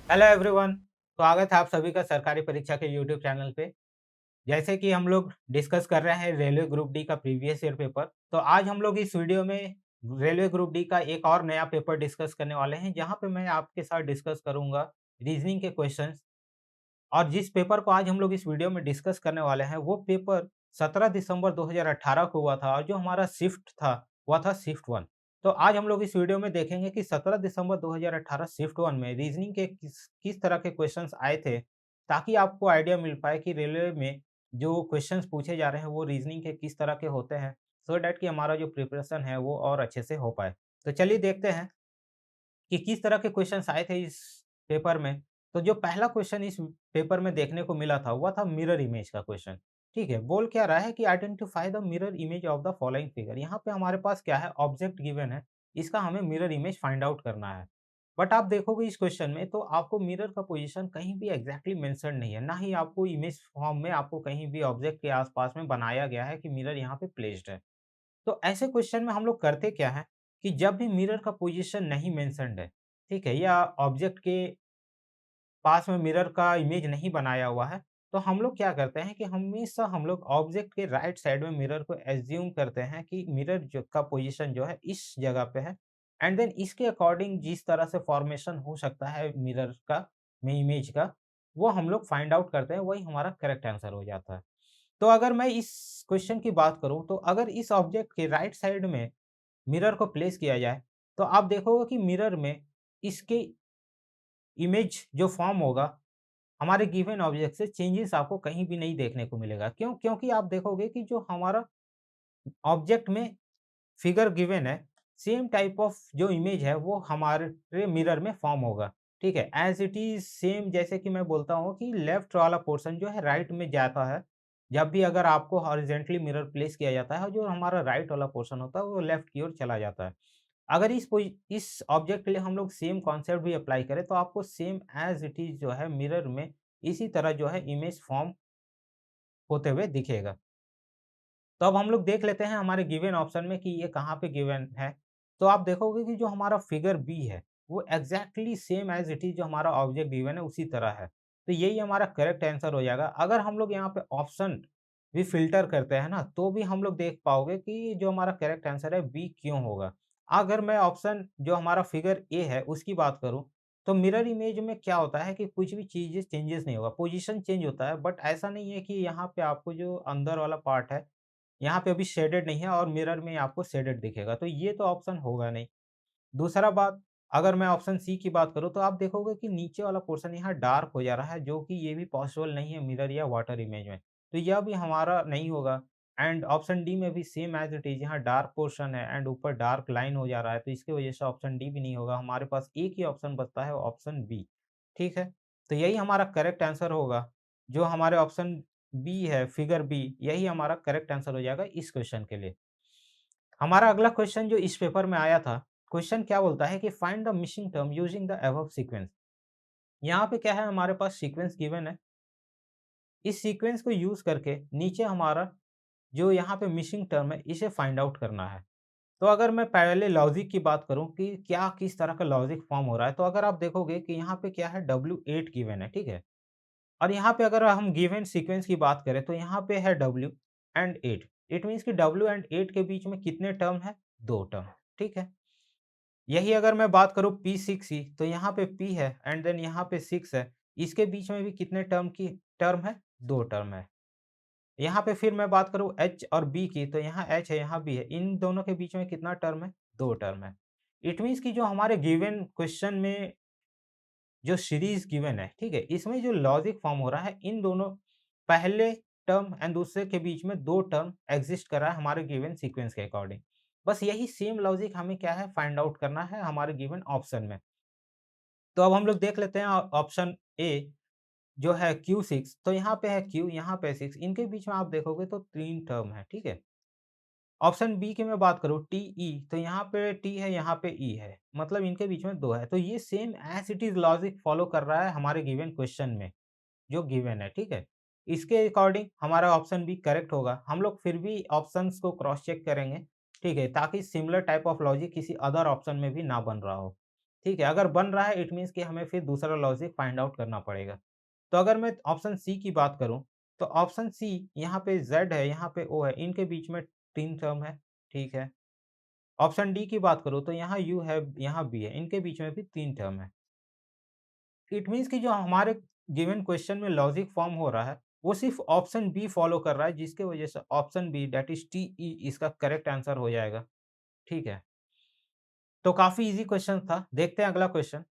Hello everyone. स्वागत है आप सभी का सरकारी परीक्षा के यूट्यूब चैनल पे। जैसे कि हम लोग डिस्कस कर रहे हैं रेलवे ग्रुप डी का प्रीवियस ईयर पेपर, तो आज हम लोग इस वीडियो में रेलवे ग्रुप डी का एक और नया पेपर डिस्कस करने वाले हैं, जहां पे मैं आपके साथ डिस्कस करूंगा रीजनिंग के क्वेश्चंस। और जिस पेपर को आज हम लोग इस वीडियो में डिस्कस करने वाले हैं, वो पेपर 17 दिसंबर 2018 को हुआ था और जो हमारा शिफ्ट था, वह था शिफ्ट 1। तो आज हम लोग इस वीडियो में देखेंगे कि 17 दिसंबर 2018 शिफ्ट 1 में रीजनिंग के किस किस तरह के क्वेश्चंस आए थे, ताकि आपको आइडिया मिल पाए कि रेलवे में जो क्वेश्चंस पूछे जा रहे हैं, वो रीजनिंग के किस तरह के होते हैं, सो दैट कि हमारा जो प्रिपरेशन है, वो और अच्छे से हो पाए। तो चलिए देखते हैं कि किस तरह के क्वेश्चंस आए थे इस पेपर में। तो जो पहला क्वेश्चन इस पेपर में देखने को मिला था, वह था मिरर इमेज का क्वेश्चन। ठीक है, बोल क्या रहा है कि identify the mirror image of the following figure. यहाँ पे हमारे पास क्या है, ऑब्जेक्ट गिवन है, इसका हमें मिरर इमेज फाइंड आउट करना है। बट आप देखोगे इस क्वेश्चन में, तो आपको मिरर का पोजीशन कहीं भी एग्जैक्टली मेंशन नहीं है, ना ही आपको इमेज फॉर्म में आपको कहीं भी ऑब्जेक्ट के आसपास में बनाया गया है कि मिरर यहाँ पे प्लेस्ड है। तो ऐसे क्वेश्चन में हम लोग करते क्या है कि जब भी मिरर का पोजीशन नहीं मेंशन्ड है, ठीक है, या ऑब्जेक्ट के पास में मिरर का इमेज नहीं बनाया हुआ है, तो हम लोग क्या करते हैं कि हमेशा हम लोग ऑब्जेक्ट के राइट साइड में मिरर को एज्यूम करते हैं कि मिरर जो का पोजीशन जो है इस जगह पे है, एंड देन इसके अकॉर्डिंग जिस तरह से फॉर्मेशन हो सकता है मिरर का में इमेज का, वो हम लोग फाइंड आउट करते हैं, वही हमारा करेक्ट आंसर हो जाता है। तो अगर मैं इस क्वेश्चन की बात करूँ, तो अगर इस ऑब्जेक्ट के राइट साइड में मिरर को प्लेस किया जाए, तो आप देखोगे कि मिरर में इसके इमेज जो फॉर्म होगा, हमारे गिवन ऑब्जेक्ट से चेंजेस आपको कहीं भी नहीं देखने को मिलेगा। क्यों? क्योंकि आप देखोगे कि जो हमारा ऑब्जेक्ट में फिगर गिवन है, सेम टाइप ऑफ जो इमेज है, वो हमारे मिरर में फॉर्म होगा। ठीक है? ऐज़ इट इज़ सेम, जैसे कि मैं बोलता हूँ कि लेफ्ट वाला पोर्शन जो है राइट में जाता है। जब भी अगर आपको हॉरिज़ॉन्टली मिरर प्लेस किया जाता है, और जो हमारा राइट वाला पोर्शन होता है, वो लेफ्ट की ओर चला जाता है। अगर इस ऑब्जेक्ट के लिए हम लोग सेम कॉन्सेप्ट भी अप्लाई करें, तो आपको सेम ऐज़ इट इज़ जो है मिरर में इसी तरह जो है इमेज फॉर्म होते हुए दिखेगा। तो अब हम लोग देख लेते हैं हमारे गिवन ऑप्शन में कि ये कहाँ पे गिवन है। तो आप देखोगे कि जो हमारा फिगर बी है, वो exactly same as it is जो हमारा ऑब्जेक्ट गिवन है उसी तरह है। तो यही हमारा करेक्ट आंसर हो जाएगा। अगर हम लोग यहाँ पे ऑप्शन भी फ़िल्टर करते हैं ना, तो भी हम लोग देख पाओगे कि जो हमारा करेक्ट आंसर है बी क्यों होगा। अगर मैं ऑप्शन जो हमारा फिगर ए है उसकी बात करूँ, तो मिरर इमेज में क्या होता है कि कुछ भी चीज़ें चेंजेस नहीं होगा, पोज़ीशन चेंज होता है, बट ऐसा नहीं है कि यहाँ पे आपको जो अंदर वाला पार्ट है, यहाँ पे अभी शेडेड नहीं है और मिरर में आपको शेडेड दिखेगा, तो ये तो ऑप्शन होगा नहीं। दूसरा बात, अगर मैं ऑप्शन सी की बात करूँ, तो आप देखोगे कि नीचे वाला पोर्शन यहाँ डार्क हो जा रहा है, जो कि ये भी पॉसिबल नहीं है मिरर या वाटर इमेज में, तो यह भी हमारा नहीं होगा। एंड ऑप्शन डी में भी सेम एज़ इट इज़, यहाँ डार्क पोर्शन है एंड ऊपर डार्क लाइन हो जा रहा है, तो इसकी वजह से ऑप्शन डी भी नहीं होगा। हमारे पास एक ही ऑप्शन बचता है, ऑप्शन बी। ठीक है? तो यही हमारा करेक्ट आंसर होगा। जो हमारे ऑप्शन बी है, फिगर बी, यही हमारा करेक्ट आंसर हो जाएगा इस क्वेश्चन के लिए। हमारा अगला क्वेश्चन जो इस पेपर में आया था, क्वेश्चन क्या बोलता है कि find the missing term using the above sequence. यहाँ पे क्या है, हमारे पास सीक्वेंस गिवन है। इस सीक्वेंस को यूज़ करके नीचे हमारा जो यहाँ पे मिसिंग टर्म है, इसे फाइंड आउट करना है। तो अगर मैं पहले लॉजिक की बात करूँ कि क्या किस तरह का लॉजिक फॉर्म हो रहा है, तो अगर आप देखोगे कि यहाँ पे क्या है, W8 गिवन है, ठीक है? और यहाँ पे अगर हम गिवन सीक्वेंस की बात करें, तो यहाँ पे है W एंड 8। इट मीन्स कि W एंड 8 के बीच में कितने टर्म है? 2 टर्म, ठीक है? यही अगर मैं बात करूँ P6 की, तो यहाँ पे P है एंड देन यहाँ पे 6 है। इसके बीच में भी कितने टर्म है? 2 टर्म है। यहाँ पे फिर मैं बात करूँ H और B की, तो यहाँ H है, यहाँ B है। इन दोनों के बीच में कितना टर्म है? 2 टर्म है। इट मीन्स कि जो हमारे गिवन क्वेश्चन में जो सीरीज़ गिवन है, ठीक है? इसमें जो लॉजिक फॉर्म हो रहा है, इन दोनों पहले टर्म एंड दूसरे के बीच में 2 टर्म एक्सिस्ट कर रहा है हमारे गिवन सीक्वेंस के अकॉर्डिंग। बस यही सेम लॉजिक हमें क्या है, फाइंड आउट करना है हमारे गिवन ऑप्शन में। तो अब हम लोग देख लेते हैं ऑप्शन ए जो है Q6, तो यहाँ पे है Q, यहाँ पे 6, इनके बीच में आप देखोगे तो 3 टर्म है, ठीक है? ऑप्शन बी की मैं बात करूँ टीई, तो यहाँ पे टी है, यहाँ पे ई है, मतलब इनके बीच में 2 है। तो ये same as it is logic follow कर रहा है हमारे गिवन क्वेश्चन में, जो गिवन है, ठीक है? इसके अकॉर्डिंग हमारा ऑप्शन बी करेक्ट होगा। हम लोग फिर भी ऑप्शंस को क्रॉस चेक करेंगे, ठीक है? ताकि सिमिलर टाइप ऑफ लॉजिक किसी अदर ऑप्शन में भी ना बन रहा हो। ठीक है? अगर बन रहा है इट मीन्स कि हमें फिर दूसरा लॉजिक फाइंड आउट करना पड़ेगा। तो अगर मैं ऑप्शन सी की बात करूँ, तो ऑप्शन सी यहाँ पे ज़ेड है, यहाँ पे ओ है, इनके बीच में 3 टर्म है, ठीक है? ऑप्शन डी की बात करूँ तो यहाँ यू है, यहाँ बी है, इनके बीच में भी 3 टर्म है। इट मीन्स कि जो हमारे गिवन क्वेश्चन में लॉजिक फॉर्म हो रहा है, वो सिर्फ़ ऑप्शन बी फॉलो कर रहा है, जिसकी वजह से option B that is TE इसका करेक्ट आंसर हो जाएगा, ठीक है? तो काफ़ी ईज़ी क्वेश्चन था। देखते हैं अगला क्वेश्चन।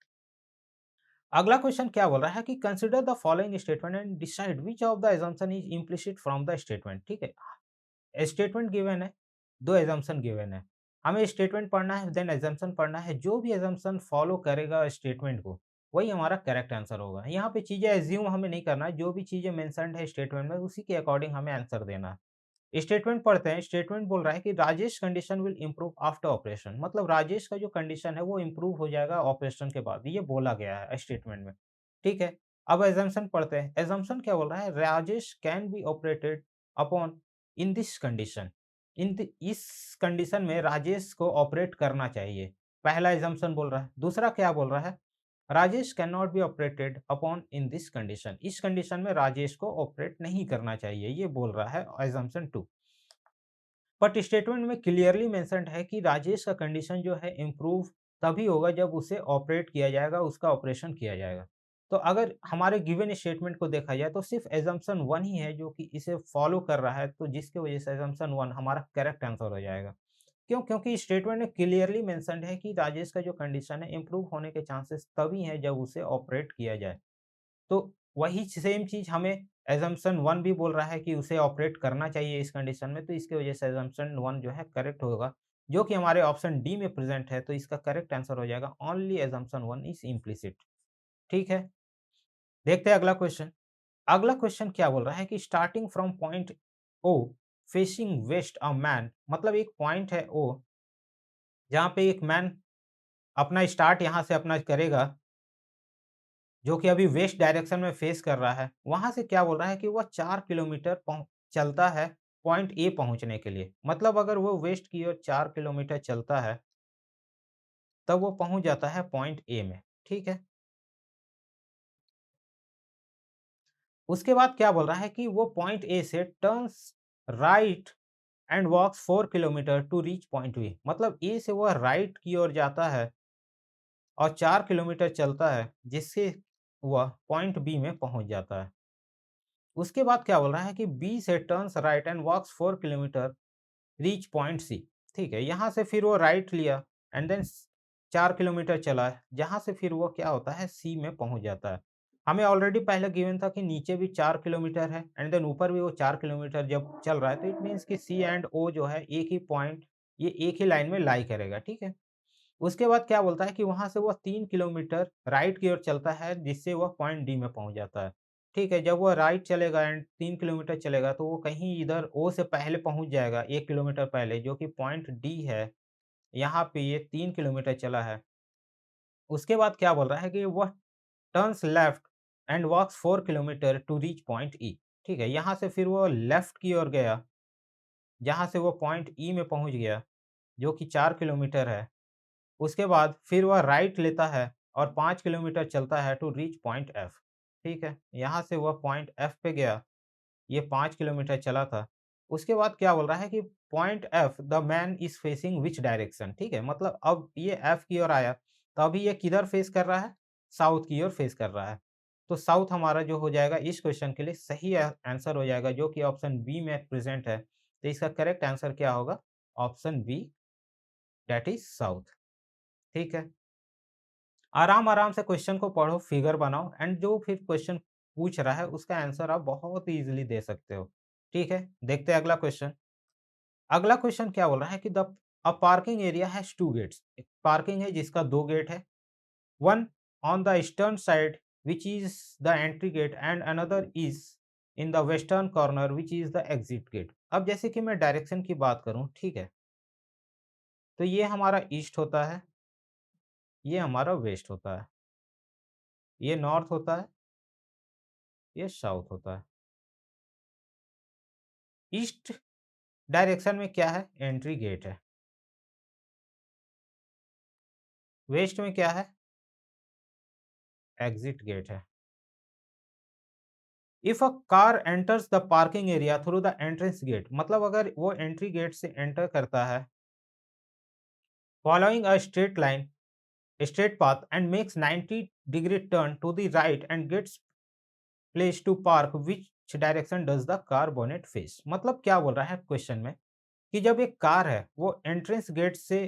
अगला क्वेश्चन क्या बोल रहा है कि consider the following statement and decide which of the assumption is implicit from the statement, ठीक है? स्टेटमेंट गिवन है, 2 असम्पशन गिवन है। हमें स्टेटमेंट पढ़ना है देन असम्पशन पढ़ना है, जो भी असम्पशन फॉलो करेगा स्टेटमेंट को, वही हमारा करेक्ट आंसर होगा। यहाँ पे चीज़ें अज़्यूम हमें नहीं करना है, जो भी चीज़ें मेंशन्ड है स्टेटमेंट में उसी के अकॉर्डिंग हमें आंसर देना है। स्टेटमेंट पढ़ते हैं, स्टेटमेंट बोल रहा है कि Rajesh condition will improve after operation, मतलब राजेश का जो कंडीशन है वो इम्प्रूव हो जाएगा ऑपरेशन के बाद, ये बोला गया है स्टेटमेंट में, ठीक है। अब एजम्पशन पढ़ते हैं, एजम्पशन क्या बोल रहा है, Rajesh can be operated upon in this condition, इस कंडीशन में राजेश को ऑपरेट करना चाहिए, पहला एजम्पशन बोल रहा है। दूसरा क्या बोल रहा है, Rajesh can not be operated upon in this condition, इस कंडीशन में राजेश को ऑपरेट नहीं करना चाहिए, ये बोल रहा है एजम्पशन 2। बट स्टेटमेंट में क्लियरली मेंशन्ड है कि राजेश का कंडीशन जो है इम्प्रूव तभी होगा जब उसे ऑपरेट किया जाएगा, उसका ऑपरेशन किया जाएगा। तो अगर हमारे गिवन स्टेटमेंट को देखा जाए तो सिर्फ एजम्पशन 1 ही है जो कि इसे फॉलो कर रहा है, तो जिसकी वजह से एजम्पशन 1 हमारा करेक्ट आंसर हो जाएगा। क्यों? क्योंकि स्टेटमेंट में क्लियरली मेंशन्ड है कि राजेश का जो कंडीशन है इम्प्रूव होने के चांसेस तभी हैं जब उसे ऑपरेट किया जाए। तो वही सेम चीज़ हमें असम्पशन 1 भी बोल रहा है कि उसे ऑपरेट करना चाहिए इस कंडीशन में, तो इसकी वजह से असम्पशन 1 जो है करेक्ट होगा, जो कि हमारे ऑप्शन डी में प्रेज़ेंट है, तो इसका करेक्ट आंसर हो जाएगा ओनली असम्पशन 1 इज़ इम्प्लिसिट, ठीक है? देखते हैं अगला क्वेश्चन। अगला क्वेश्चन क्या बोल रहा है कि starting from point O facing west a man, मतलब एक पॉइंट है ओ, जहाँ पे एक मैन अपना स्टार्ट यहाँ से अपना करेगा, जो कि अभी वेस्ट डायरेक्शन में फेस कर रहा है, वहाँ से क्या बोल रहा है कि वह 4 किलोमीटर चलता है पॉइंट ए पहुँचने के लिए। मतलब अगर वो वेस्ट की ओर 4 किलोमीटर चलता है, तब वो पहुँच जाता है पॉइंट ए में, ठीक है? उसके बाद क्या बोल रहा है कि वो पॉइंट ए से turns right and walks 4 kilometre to reach point B, मतलब ए से वह राइट की ओर जाता है और 4 किलोमीटर चलता है, जिससे वह पॉइंट बी में पहुँच जाता है। उसके बाद क्या बोल रहा है कि बी से turns right and walks 4 kilometre reach point C, ठीक है? यहाँ से फिर वो राइट लिया एंड देन 4 किलोमीटर चला, जहाँ से फिर वो क्या होता है सी में पहुँच जाता है। हमें ऑलरेडी पहले गिवन था कि नीचे भी 4 किलोमीटर है एंड देन ऊपर भी वो 4 किलोमीटर जब चल रहा है, तो इट मीन्स कि सी एंड ओ जो है एक ही पॉइंट, ये एक ही लाइन में लाई करेगा, ठीक है? उसके बाद क्या बोलता है कि वहाँ से वह 3 किलोमीटर राइट की ओर चलता है, जिससे वह पॉइंट डी में पहुँच जाता है। ठीक है, जब वह राइट चलेगा एंड 3 किलोमीटर चलेगा, तो वो कहीं इधर ओ से पहले पहुँच जाएगा, 1 किलोमीटर पहले, जो कि पॉइंट डी है। यहाँ पे ये 3 किलोमीटर चला है। उसके बाद क्या बोल रहा है कि वह turns left and walks 4 kilometre to reach point E. ठीक है, यहाँ से फिर वो लेफ्ट की ओर गया, जहाँ से वो पॉइंट ई में पहुँच गया, जो कि 4 किलोमीटर है। उसके बाद फिर वह राइट लेता है और 5 किलोमीटर चलता है टू रीच पॉइंट एफ। ठीक है? यहाँ से वह पॉइंट एफ पे गया, ये 5 किलोमीटर चला था। उसके बाद क्या बोल रहा है कि point F the man is facing which direction, ठीक है? मतलब अब ये एफ की ओर आया, तो अभी ये किधर फेस कर रहा है? साउथ की ओर फेस कर रहा है। तो साउथ हमारा जो हो जाएगा इस क्वेश्चन के लिए सही आंसर हो जाएगा, जो कि ऑप्शन बी में प्रेज़ेंट है। तो इसका करेक्ट आंसर क्या होगा? Option B that is south. ठीक है? आराम-आराम से क्वेश्चन को पढ़ो, फिगर बनाओ एंड जो फिर क्वेश्चन पूछ रहा है उसका आंसर आप बहुत ईज़िली दे सकते हो। ठीक है? देखते हैं अगला क्वेश्चन। अगला क्वेश्चन क्या बोल रहा है कि the a parking area has 2 gates. एक पार्किंग है जिसका 2 गेट है। One on the eastern side which is the entry gate and another is in the western corner which is the exit gate। अब जैसे कि मैं डायरेक्शन की बात करूँ, ठीक है? तो ये हमारा ईस्ट होता है, ये हमारा वेस्ट होता है, ये नॉर्थ होता है, ये साउथ होता है। ईस्ट डायरेक्शन में क्या है? एंट्री गेट है। वेस्ट में क्या है? एग्जिट गेट है। If a car enters the parking area through the entrance gate, मतलब अगर वो एंट्री गेट से एंटर करता है following a straight path and makes 90-degree turn to the right and gets place to park, which direction does the car bonnet face? मतलब क्या बोल रहा है क्वेश्चन में कि जब एक कार है वो एंट्रेंस गेट से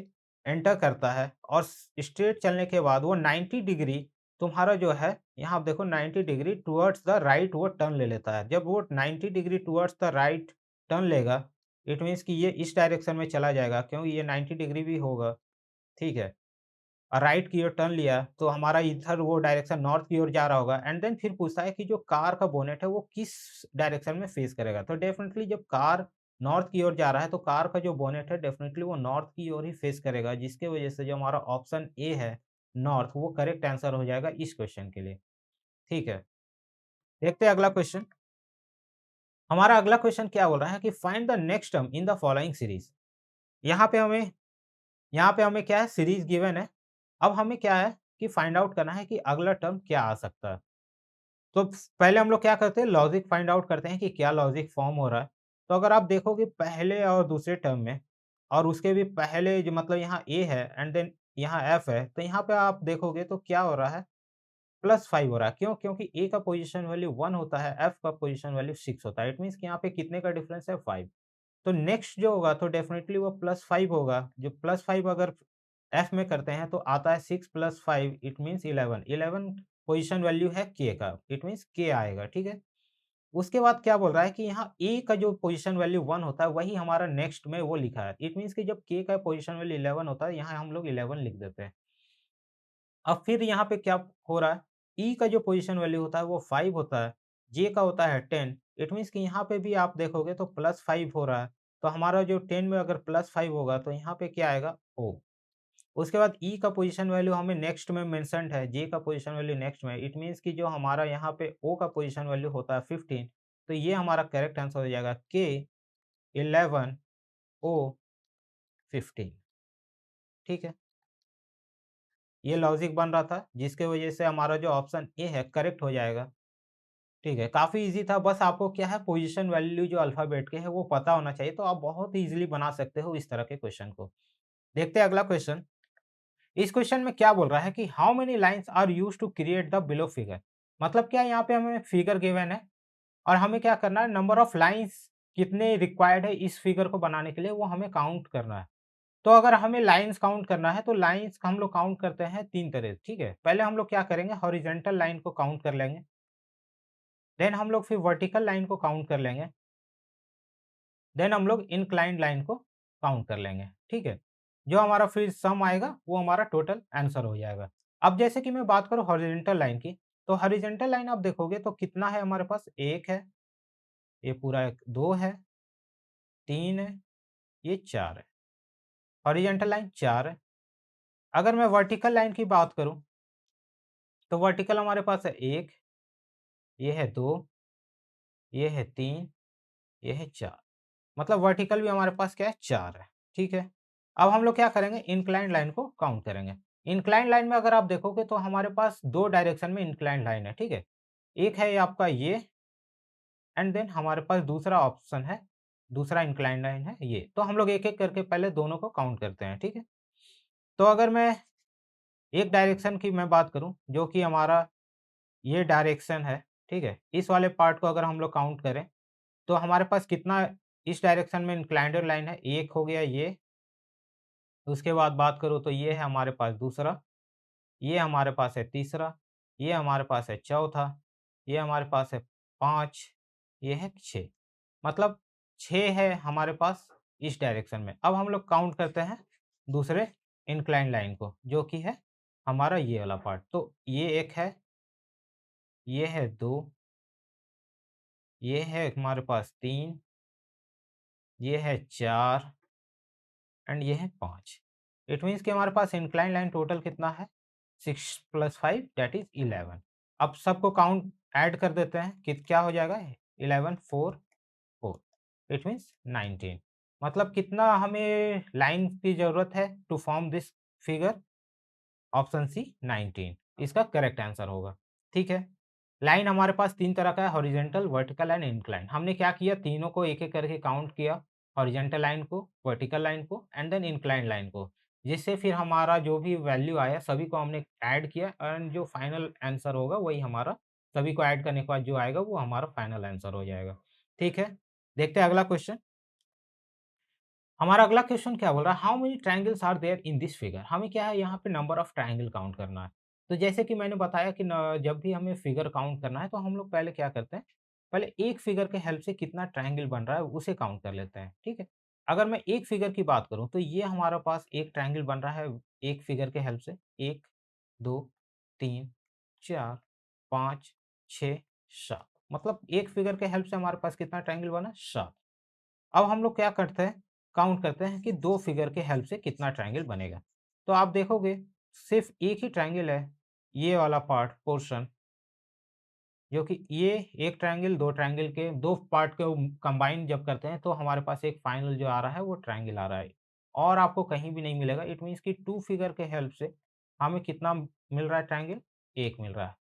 एंटर करता है और स्ट्रेट चलने के बाद वो 90 डिग्री तुम्हारा जो है यहाँ आप देखो 90 डिग्री टुवर्ड्स द राइट वो टर्न ले लेता है। जब वो 90 degree towards the right turn लेगा, इट मीन्स कि ये इस डायरेक्शन में चला जाएगा क्योंकि ये 90 डिग्री भी होगा, ठीक है। राइट की ओर टर्न लिया तो हमारा इधर वो डायरेक्शन नॉर्थ की ओर जा रहा होगा एंड देन फिर पूछता है कि जो कार का बोनेट है वो किस डायरेक्शन में फेस करेगा। तो डेफिनेटली जब कार नॉर्थ की ओर जा रहा है तो कार का जो बोनेट है डेफिनेटली वो नॉर्थ की ओर ही फेस करेगा, जिसके वजह से जो हमारा ऑप्शन ए है नॉर्थ वो करेक्ट आंसर हो जाएगा इस क्वेश्चन के लिए। ठीक है, देखते हैं अगला क्वेश्चन। हमारा अगला क्वेश्चन क्या बोल रहा है कि find the next term in the following series. यहाँ पे हमें यहाँ पे हमें क्या है, सीरीज गिवन है। अब हमें क्या है कि फाइंड आउट करना है कि अगला टर्म क्या आ सकता है। तो पहले हम लोग क्या करते हैं, लॉजिक फाइंड आउट करते हैं कि क्या लॉजिक फॉर्म हो रहा है। तो अगर आप देखोगे पहले और दूसरे टर्म में और उसके भी पहले जो मतलब यहाँ ए है एंड देन यहाँ एफ है, तो यहाँ पे आप देखोगे तो क्या हो रहा है, +5 हो रहा है। क्यों? क्योंकि ए का पोजीशन वैल्यू 1 होता है, एफ का पोजीशन वैल्यू 6 होता है। इट मीन्स कि यहाँ पे कितने का डिफरेंस है, 5। तो नेक्स्ट जो होगा तो डेफिनिटली वो +5 होगा। जो +5 अगर एफ में करते हैं तो आता है 6 + 5 इट मीन्स 11। 11 पोजीशन वैल्यू है के का, इट मीन्स के आएगा, ठीक है। उसके बाद क्या बोल रहा है कि यहाँ ए का जो पोजीशन वैल्यू 1 होता है वही हमारा नेक्स्ट में वो लिखा है। इट मीन्स कि जब के का पोजीशन वैल्यू 11 होता है, यहाँ हम लोग 11 लिख देते हैं। अब फिर यहाँ पे क्या हो रहा है, ई का जो पोजीशन वैल्यू होता है वो 5 होता है, जे का होता है 10। इट मीन्स कि यहाँ पे भी आप देखोगे तो +5 हो रहा है। तो हमारा जो 10 में अगर +5 होगा तो यहाँ पे क्या आएगा, ओ। उसके बाद ई का पोजीशन वैल्यू हमें नेक्स्ट में मेंशन्ड है, जे का पोजीशन वैल्यू नेक्स्ट में। इट मीन्स कि जो हमारा यहाँ पे ओ का पोजीशन वैल्यू होता है 15, तो ये हमारा करेक्ट आंसर हो जाएगा के 11 ओ 15। ठीक है, ये लॉजिक बन रहा था जिसके वजह से हमारा जो ऑप्शन ए है करेक्ट हो जाएगा। ठीक है, काफ़ी ईज़ी था, बस आपको क्या है पोज़ीशन वैल्यू जो अल्फ़ाबेट के हैं वो पता होना चाहिए, तो आप बहुत ईज़िली बना सकते हो इस तरह के क्वेश्चन को। देखते हैं अगला क्वेश्चन। इस क्वेश्चन में क्या बोल रहा है कि how many lines are used to create the below figure. मतलब क्या, यहाँ पे हमें फिगर गिवन है और हमें क्या करना है, नंबर ऑफ लाइन्स कितने रिक्वायर्ड है इस फिगर को बनाने के लिए वो हमें काउंट करना है। तो अगर हमें लाइन्स काउंट करना है तो लाइन्स हम लोग काउंट करते हैं 3 तरह, ठीक है। पहले हम लोग क्या करेंगे, हॉरिजॉन्टल लाइन को काउंट कर लेंगे, देन हम लोग फिर वर्टिकल लाइन को काउंट कर लेंगे, देन हम लोग इंक्लाइंड लाइन को काउंट कर लेंगे, ठीक है। जो हमारा फिर सम आएगा वो हमारा टोटल आंसर हो जाएगा। अब जैसे कि मैं बात करूँ हॉरिजॉन्टल लाइन की, तो हॉरिजॉन्टल लाइन आप देखोगे तो कितना है हमारे पास, 1 है, ये पूरा एक 2 है, 3 है, ये 4 है। हॉरिजॉन्टल लाइन 4 है। अगर मैं वर्टिकल लाइन की बात करूँ, तो वर्टिकल हमारे पास है 1, ये है 2, ये है 3, ये है 4। मतलब वर्टिकल भी हमारे पास क्या है, 4 है, ठीक है। अब हम लोग क्या करेंगे, इंक्लाइंड लाइन को काउंट करेंगे। इंक्लाइंड लाइन में अगर आप देखोगे तो हमारे पास 2 डायरेक्शन में इंक्लाइंड लाइन है, ठीक है। एक है आपका ये एंड देन हमारे पास दूसरा ऑप्शन है, दूसरा इंक्लाइंड लाइन है ये। तो हम लोग एक-एक करके पहले दोनों को काउंट करते हैं, ठीक है। तो अगर मैं एक डायरेक्शन की मैं बात करूँ, जो कि हमारा ये डायरेक्शन है, ठीक है। इस वाले पार्ट को अगर हम लोग काउंट करें, तो हमारे पास कितना इस डायरेक्शन में इंक्लाइंड लाइन है, एक हो गया ये। उसके बाद बात करूँ तो ये है हमारे पास दूसरा, ये हमारे पास है तीसरा, ये हमारे पास है चौथा, ये हमारे पास है 5, ये है 6। मतलब 6 है हमारे पास इस डायरेक्शन में। अब हम लोग काउंट करते हैं दूसरे इंक्लाइन लाइन को, जो कि है हमारा ये वाला पार्ट। तो ये 1 है, ये है 2, ये है हमारे पास 3, ये है 4 एंड ये है 5। इट मीन्स कि हमारे पास इंक्लाइन लाइन टोटल कितना है, 6 + 5 दैट इज़ 11। अब सबको काउंट ऐड कर देते हैं कि क्या हो जाएगा, 11 4 4 इट मीन्स 19। मतलब कितना हमें लाइन की ज़रूरत है to form this figure, option C 19। इसका करेक्ट आंसर होगा। ठीक है? लाइन हमारे पास 3 तरह का है, हॉरिज़ॉन्टल, वर्टिकल एंड इंक्लाइन। हमने क्या किया, तीनों को एक-एक करके काउंट किया, हॉरिज़ॉन्टल लाइन को, वर्टिकल लाइन को एंड देन इंक्लाइंड लाइन को। जिससे फिर हमारा जो भी वैल्यू आया सभी को हमने ऐड किया एंड जो फाइनल आंसर होगा वही हमारा, सभी को ऐड करने के बाद जो आएगा वो हमारा फाइनल आंसर हो जाएगा। ठीक है? देखते हैं अगला क्वेश्चन। हमारा अगला क्वेश्चन क्या बोल रहा है, how many triangles are there in this figure. हमें क्या है यहाँ पे नंबर ऑफ ट्रायंगल काउंट करना है। तो जैसे कि मैंने बताया कि जब भी हमें फिगर काउंट करना है तो हम लोग पहले क्या करते हैं, पहले एक फिगर के हेल्प से कितना ट्रायंगल बन रहा है उसे काउंट कर लेते हैं। ठीक है? अगर मैं एक फिगर की बात करूँ तो ये हमारे पास एक ट्रायंगल बन रहा है एक फिगर के हेल्प से, 1, 2, 3, 4, 5, 6, 7। मतलब एक फिगर के हेल्प से हमारे पास कितना ट्रायंगल बना, 7। अब हम लोग क्या करते हैं, काउंट करते हैं कि 2 फिगर के हेल्प से कितना ट्रायंगल बनेगा। तो आप देखोगे सिर्फ़ एक ही ट्रायंगल है, ये वाला पार्ट पोर्शन, जो कि ये एक ट्रायंगल 2 ट्रायंगल के 2 पार्ट को कंबाइन जब करते हैं तो हमारे पास एक फाइनल जो आ रहा है वो ट्रायंगल आ रहा है। और आपको कहीं भी नहीं मिलेगा, इट मीन्स कि 2 फिगर के हेल्प से हमें कितना मिल रहा है ट्रायंगल, 1 मिल रहा है।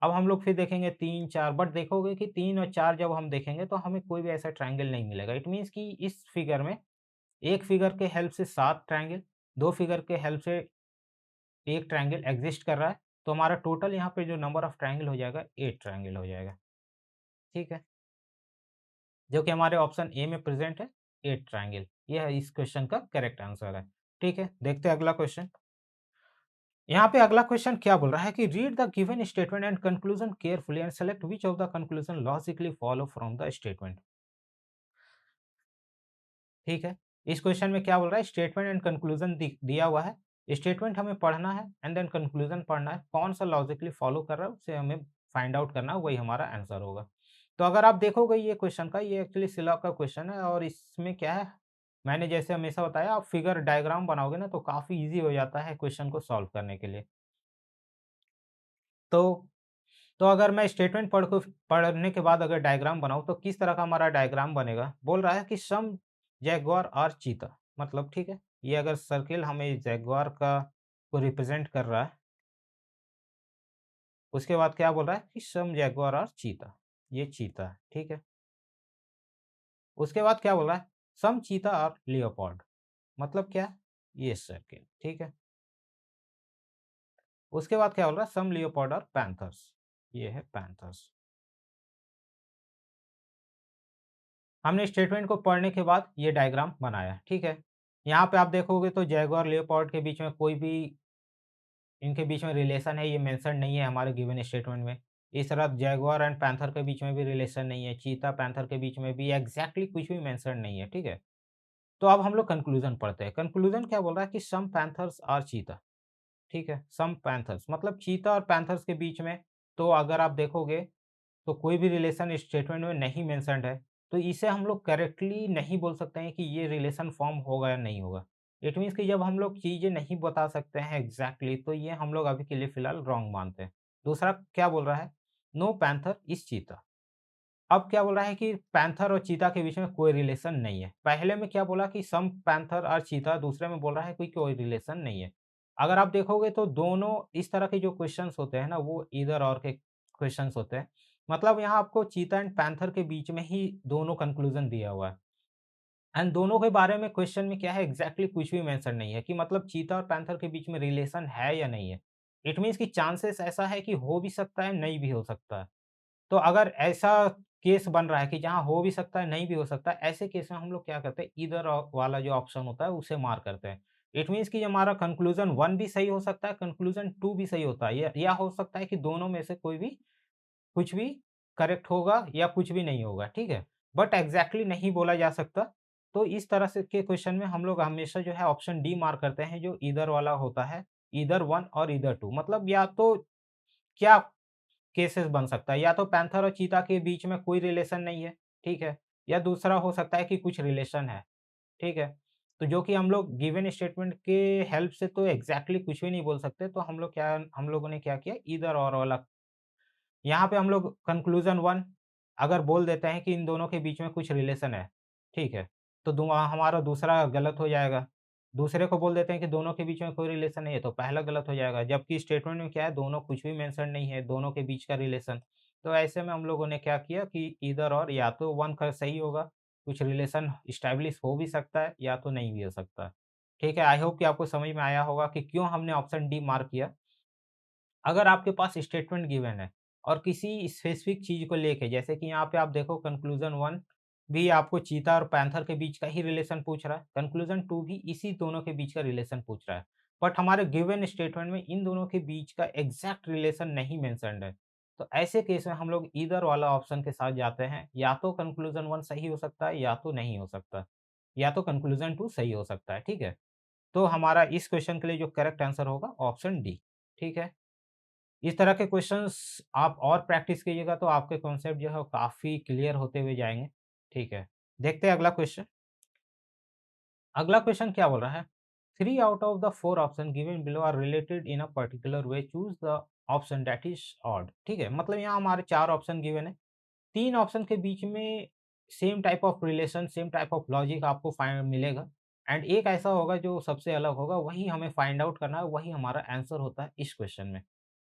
अब हम लोग फिर देखेंगे 3, 4, बट देखोगे कि 3 और 4 जब हम देखेंगे तो हमें कोई भी ऐसा ट्रायंगल नहीं मिलेगा। इट मीन्स कि इस फिगर में एक फिगर के हेल्प से 7 ट्रायंगल, 2 फिगर के हेल्प से 1 ट्रायंगल एक्सिस्ट कर रहा है, तो हमारा टोटल यहाँ पे जो नंबर ऑफ ट्रायंगल हो जाएगा 8 ट्रायंगल हो जाएगा। ठीक है? जो कि हमारे ऑप्शन ए में प्रेज़ेंट है, 8 ट्रायंगल। यह इस क्वेश्चन का करेक्ट आंसर है। ठीक है? देखते हैं अगला क्वेश्चन। यहाँ पे अगला क्वेश्चन क्या बोल रहा है कि read the given statement and conclusion carefully and select which of the conclusion logically follow from the statement. ठीक है? इस क्वेश्चन में क्या बोल रहा है, स्टेटमेंट एंड कंक्लूजन दिया हुआ है। स्टेटमेंट हमें पढ़ना है एंड देन कंक्लूजन पढ़ना है। कौन-सा लॉजिकली फॉलो कर रहा है उसे हमें फाइंड आउट करना है, वही हमारा आंसर होगा। तो अगर आप देखोगे ये क्वेश्चन का, ये एक्चुअली सिला का क्वेश्चन है और इसमें क्या है, मैंने जैसे हमेशा बताया, आप फिगर डायग्राम बनाओगे ना तो काफ़ी ईज़ी हो जाता है क्वेश्चन को सॉल्व करने के लिए। तो तो अगर मैं स्टेटमेंट पढ़ने के बाद अगर डायग्राम बनाऊँ तो किस तरह का हमारा डायग्राम बनेगा? बोल रहा है कि सम जैगुआर और चीता, मतलब ठीक है, ये अगर सर्किल हमें जैगुआर का को रिप्रेज़ेंट कर रहा है, उसके बाद क्या बोल रहा है कि सम जैगुआर और चीता, ये चीता है, ठीक है? उसके बाद क्या बोल रहा है? सम चीता और लियोपार्ड, मतलब क्या? ये सर्किल, ठीक है? उसके बाद क्या बोल रहा है? सम लियोपार्ड और पैंथर्स, ये है पैंथर्स। हमने स्टेटमेंट को पढ़ने के बाद ये डायग्राम बनाया, ठीक है? यहाँ पे आप देखोगे तो जैगुआर लेपर्ड के बीच में कोई भी, इनके बीच में रिलेशन है ये मेंशन नहीं है हमारे गिवन स्टेटमेंट में। इस तरह जैगुआर एंड पैंथर के बीच में भी रिलेशन नहीं है, चीता पैंथर के बीच में भी एग्ज़ैक्टली कुछ भी मेंशन नहीं है, ठीक है? तो अब हम लोग कंक्लूज़न पढ़ते हैं। कंक्लूज़न क्या बोल रहा है कि सम पैंथर्स आर चीता, ठीक है? सम पैंथर्स मतलब चीता और पैंथर्स के बीच में, तो अगर आप देखोगे तो कोई भी रिलेशन स्टेटमेंट में नहीं मेंशन्ड है, तो इसे हम लोग करेक्टली नहीं बोल सकते हैं कि ये रिलेशन फ़ॉर्म होगा या नहीं होगा। इट मीन्स कि जब हम लोग चीज़ें नहीं बता सकते हैं एग्ज़ैक्टली तो ये हम लोग अभी के लिए फ़िलहाल रॉन्ग मानते हैं। दूसरा क्या बोल रहा है? नो पैंथर इज़ चीता। अब क्या बोल रहा है कि पैंथर और चीता के बीच में कोई रिलेशन नहीं है। पहले में क्या बोला कि सम पैंथर और चीता, दूसरे में बोल रहा है कि कोई रिलेशन नहीं है। अगर आप देखोगे तो दोनों इस तरह के जो क्वेश्चन्स होते हैं ना वो ईदर और के क्वेश्चन्स होते हैं। मतलब यहाँ आपको चीता एंड पैंथर के बीच में ही दोनों कंक्लूज़न दिया हुआ है। एंड दोनों के बारे में क्वेश्चन में क्या है एग्ज़ैक्टली कुछ भी मेंशन नहीं है कि मतलब चीता और पैंथर के बीच में रिलेशन है या नहीं है। इट मीन्स कि चांसेस ऐसा है कि हो भी सकता है, नहीं भी हो सकता है। तो अगर ऐसा केस बन रहा है कि जहाँ हो भी सकता है, नहीं भी हो सकता है, ऐसे केस में हम लोग क्या करते हैं, ईदर वाला जो ऑप्शन होता है उसे मार्क करते हैं। इट मीन्स कि हमारा कंक्लूज़न 1 भी सही हो सकता है, कंक्लूज़न 2 भी सही होता है, या हो सकता है कि दोनों में से कोई भी कुछ भी करेक्ट होगा या कुछ भी नहीं होगा, ठीक है? बट एग्ज़ैक्टली नहीं बोला जा सकता। तो इस तरह से के क्वेश्चन में हम लोग हमेशा जो है ऑप्शन डी मार्क करते हैं जो ईदर वाला होता है, ईदर 1 और ईदर 2, मतलब या तो क्या केसेस बन सकता है, या तो पैंथर और चीता के बीच में कोई रिलेशन नहीं है, ठीक है? या दूसरा हो सकता है कि कुछ रिलेशन है, ठीक है? तो जो कि हम लोग गिवन स्टेटमेंट के हेल्प से तो एग्ज़ैक्टली कुछ भी नहीं बोल सकते, तो हम लोगों ने क्या किया, ईदर और वाला, यहाँ पे हम लोग कंक्लूज़न 1 अगर बोल देते हैं कि इन दोनों के बीच में कुछ रिलेशन है, ठीक है? तो हमारा दूसरा गलत हो जाएगा। दूसरे को बोल देते हैं कि दोनों के बीच में कोई रिलेशन नहीं है, तो पहला गलत हो जाएगा। जबकि स्टेटमेंट में क्या है, दोनों कुछ भी मेंशन नहीं है, दोनों के बीच का रिलेशन। तो ऐसे में हम लोगों ने क्या किया कि ईदर और, या तो 1 का सही होगा, कुछ रिलेशन एस्टेब्लिश हो भी सकता है या तो नहीं भी हो सकता। ठीक है, आई होप कि आपको समझ में आया होगा कि क्यों हमने ऑप्शन डी मार्क किया। अगर आपके पास स्टेटमेंट गिवन है और किसी स्पेसिफिक चीज़ को लेके, जैसे कि यहाँ पे आप देखो कंक्लूज़न 1 भी आपको चीता और पैंथर के बीच का ही रिलेशन पूछ रहा है, कंक्लूज़न 2 भी इसी दोनों के बीच का रिलेशन पूछ रहा है। बट हमारे गिवन स्टेटमेंट में इन दोनों के बीच का एग्ज़ैक्ट रिलेशन नहीं मेंशन्ड है। तो ऐसे केस में हम लोग ईदर वाला ऑप्शन के साथ जाते हैं, या तो कंक्लूज़न 1 सही हो सकता है या तो नहीं हो सकता, या तो कंक्लूज़न 2 सही हो सकता है, ठीक है? तो हमारा इस क्वेश्चन के लिए जो करेक्ट आंसर होगा ऑप्शन डी, ठीक है? इस तरह के क्वेश्चंस आप और प्रैक्टिस कीजिएगा तो आपके कॉन्सेप्ट जो है वो काफ़ी क्लियर होते हुए जाएँगे। ठीक है, देखते हैं अगला क्वेश्चन। अगला क्वेश्चन क्या बोल रहा है? 3 out of the 4 option given below are related in a particular way, choose the option that is odd. ठीक है, मतलब यहाँ हमारे 4 ऑप्शन गिवन है। 3 ऑप्शन के बीच में same type of relation, same type of logic आपको फाइंड मिलेगा एंड एक ऐसा होगा जो सबसे अलग होगा, वही हमें फाइंड आउट करना है, वही हमारा आंसर होता है इस क्वेश्चन में।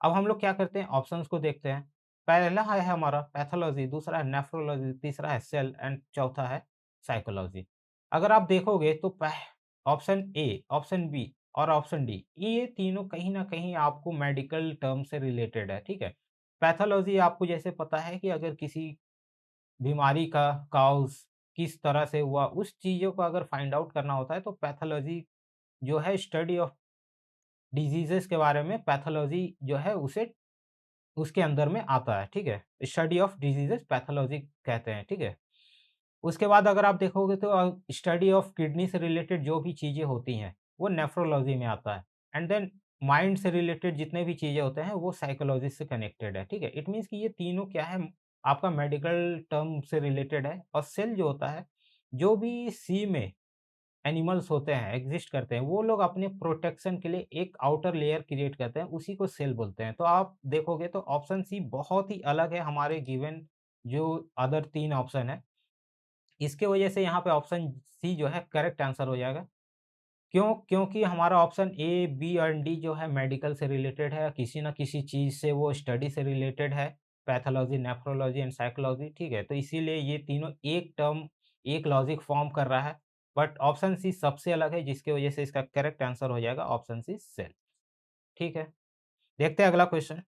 अब हम लोग क्या करते हैं, ऑप्शंस को देखते हैं। पहला है हमारा पैथोलॉजी, दूसरा है नेफ्रोलॉजी, तीसरा है सेल एंड चौथा है साइकोलॉजी। अगर आप देखोगे तो ऑप्शन ए, ऑप्शन बी और ऑप्शन डी, ये तीनों कहीं न कहीं आपको मेडिकल टर्म से रिलेटेड है, ठीक है? पैथोलॉजी आपको जैसे पता है कि अगर किसी बीमारी का कॉज़ किस तरह से हुआ, उस चीज़ों को अगर फाइंड आउट करना होता है तो पैथोलॉजी जो है स्टडी ऑफ डिजीज़ेज़ के बारे में पैथोलॉजी जो है उसे उसके अंदर में आता है, ठीक है? स्टडी ऑफ डिजीज़ेज़ पैथोलॉजी कहते हैं, ठीक है? उसके बाद अगर आप देखोगे तो स्टडी ऑफ किडनी से रिलेटेड जो भी चीज़ें होती हैं, वो नेफ्रोलॉजी में आता है एंड देन माइंड से रिलेटेड जितने भी चीज़ें होते हैं, वो साइकोलॉजी से कनेक्टेड है, ठीक है? इट मीन्स कि ये तीनों क्या है, आपका मेडिकल टर्म से रिलेटेड है और सेल जो होता है, जो भी सी में एनिमल्स होते हैं, एग्ज़िस्ट करते हैं, वो लोग अपने प्रोटेक्शन के लिए एक आउटर लेयर क्रिएट करते हैं, उसी को सेल बोलते हैं। तो आप देखोगे तो ऑप्शन सी बहुत ही अलग है हमारे गिवन जो अदर 3 ऑप्शन है। इसके वजह से यहाँ पे ऑप्शन सी जो है करेक्ट आंसर हो जाएगा। क्यों? क्योंकि हमारा option A, B and D जो है मेडिकल से रिलेटेड है, किसी न किसी चीज़ से वो स्टडी से रिलेटेड है, पैथोलॉजी, नेफ्रोलॉजी एंड साइकोलॉजी, ठीक है? तो इसीलिए ये तीनों एक टर्म, एक लॉजिक फ़ॉर्म कर रहा है। बट ऑप्शन सी सबसे अलग है जिसकी वजह से इसका करेक्ट आंसर हो जाएगा ऑप्शन सी सेल, ठीक है? देखते हैं अगला क्वेश्चन।